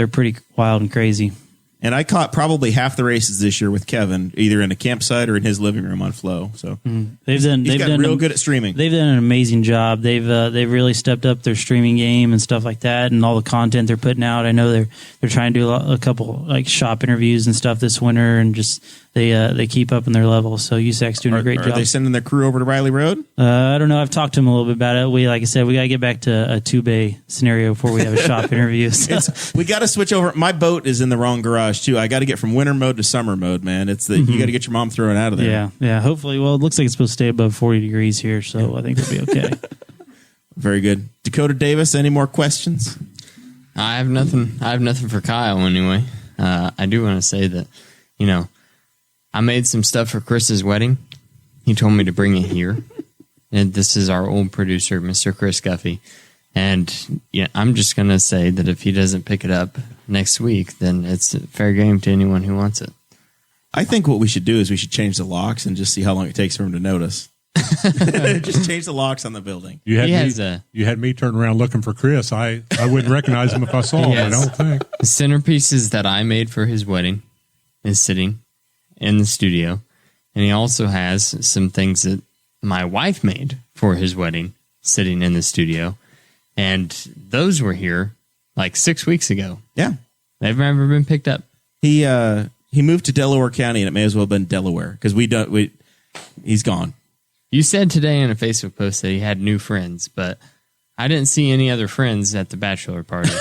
pretty wild and crazy. And I caught probably half the races this year with Kevin, either in a campsite or in his living room on Flow. So they've done real good at streaming. They've done an amazing job. They've really stepped up their streaming game and stuff like that, and all the content they're putting out. I know they're trying to do a couple like shop interviews and stuff this winter, and just they keep up in their level. So USAC's doing a great job. Are they sending their crew over to Riley Road? I don't know. I've talked to them a little bit about it. Like I said, we got to get back to a 2-bay scenario before we have a shop interview. So. We got to switch over. My boat is in the wrong garage too. I got to get from winter mode to summer mode, man. It's you got to get your mom thrown out of there. Yeah. Hopefully, well, it looks like it's supposed to stay above 40 degrees here, so I think we'll be okay. Very good. Dakota Davis, any more questions? I have nothing for Kyle anyway. I do want to say that, I made some stuff for Chris's wedding. He told me to bring it here. And this is our old producer, Mr. Chris Guffey. And I'm just going to say that if he doesn't pick it up next week, then it's fair game to anyone who wants it. I think what we should do is we should change the locks and just see how long it takes for him to notice. Just change the locks on the building. You had me turn around looking for Chris. I wouldn't recognize him if I saw him, I don't think. The centerpieces that I made for his wedding is sitting in the studio. And he also has some things that my wife made for his wedding sitting in the studio. And those were here like 6 weeks ago. Yeah. They've never been picked up. He He moved to Delaware County, and it may as well have been Delaware because he's gone. You said today in a Facebook post that he had new friends, but I didn't see any other friends at the bachelor party.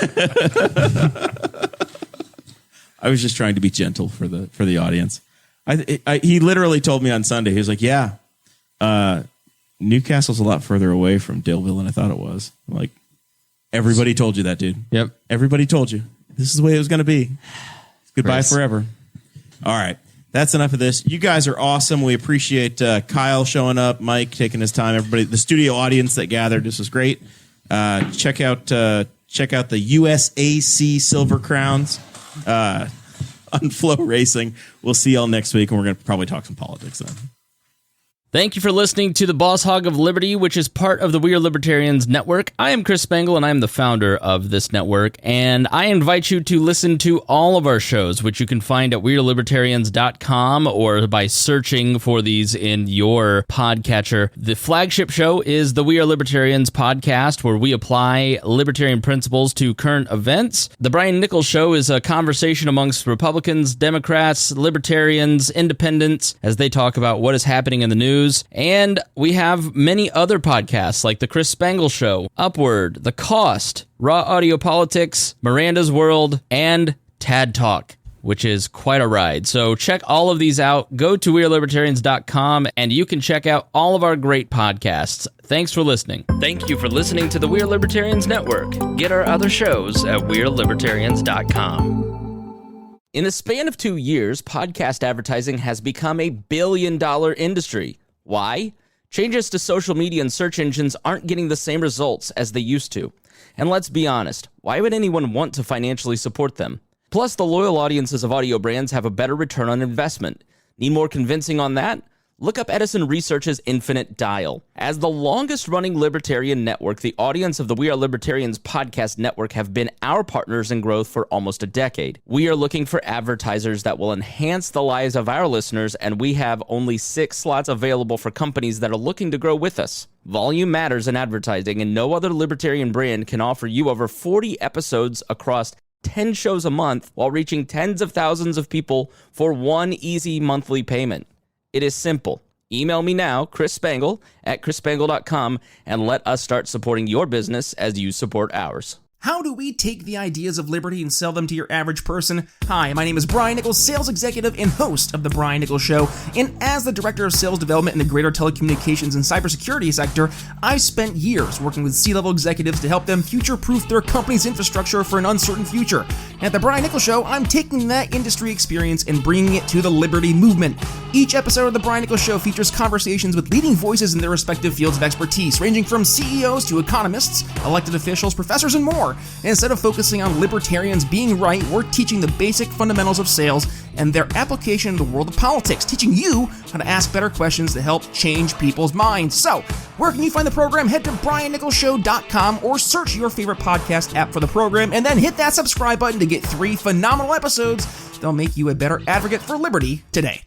I was just trying to be gentle for the audience. He literally told me on Sunday, he was like, yeah, Newcastle's a lot further away from Daleville than I thought it was. I'm like, everybody told you that, dude. Yep. Everybody told you. This is the way it was going to be. Goodbye forever. All right. That's enough of this. You guys are awesome. We appreciate Kyle showing up, Mike taking his time, everybody, the studio audience that gathered. This was great. Check out the USAC Silver Crowns on Flow Racing. We'll see y'all next week, and we're going to probably talk some politics then. Thank you for listening to the Boss Hog of Liberty, which is part of the We Are Libertarians Network. I am Chris Spangle, and I am the founder of this network, and I invite you to listen to all of our shows, which you can find at wearelibertarians.com or by searching for these in your podcatcher. The flagship show is the We Are Libertarians podcast, where we apply libertarian principles to current events. The Brian Nichols Show is a conversation amongst Republicans, Democrats, Libertarians, Independents, as they talk about what is happening in the news. And we have many other podcasts like The Chris Spangle Show, Upward, The Cost, Raw Audio Politics, Miranda's World, and Tad Talk, which is quite a ride. So check all of these out. Go to wearelibertarians.com and you can check out all of our great podcasts. Thanks for listening. Thank you for listening to the We Are Libertarians Network. Get our other shows at wearelibertarians.com. In the span of 2 years, podcast advertising has become a billion-dollar industry. Why? Changes to social media and search engines aren't getting the same results as they used to. And let's be honest, why would anyone want to financially support them? Plus, the loyal audiences of audio brands have a better return on investment. Need more convincing on that? Look up Edison Research's Infinite Dial. As the longest-running libertarian network, the audience of the We Are Libertarians podcast network have been our partners in growth for almost a decade. We are looking for advertisers that will enhance the lives of our listeners, and we have only 6 slots available for companies that are looking to grow with us. Volume matters in advertising, and no other libertarian brand can offer you over 40 episodes across 10 shows a month while reaching tens of thousands of people for one easy monthly payment. It is simple. Email me now, Chris Spangle, at chrisspangle.com, and let us start supporting your business as you support ours. How do we take the ideas of liberty and sell them to your average person? Hi, my name is Brian Nichols, sales executive and host of The Brian Nichols Show, and as the director of sales development in the greater telecommunications and cybersecurity sector, I've spent years working with C-level executives to help them future-proof their company's infrastructure for an uncertain future. At The Brian Nichols Show, I'm taking that industry experience and bringing it to the liberty movement. Each episode of The Brian Nichols Show features conversations with leading voices in their respective fields of expertise, ranging from CEOs to economists, elected officials, professors, and more. And instead of focusing on libertarians being right, we're teaching the basic fundamentals of sales and their application in the world of politics, teaching you how to ask better questions to help change people's minds. So, where can you find the program? Head to briannicholsshow.com or search your favorite podcast app for the program and then hit that subscribe button to get 3 phenomenal episodes that'll make you a better advocate for liberty today.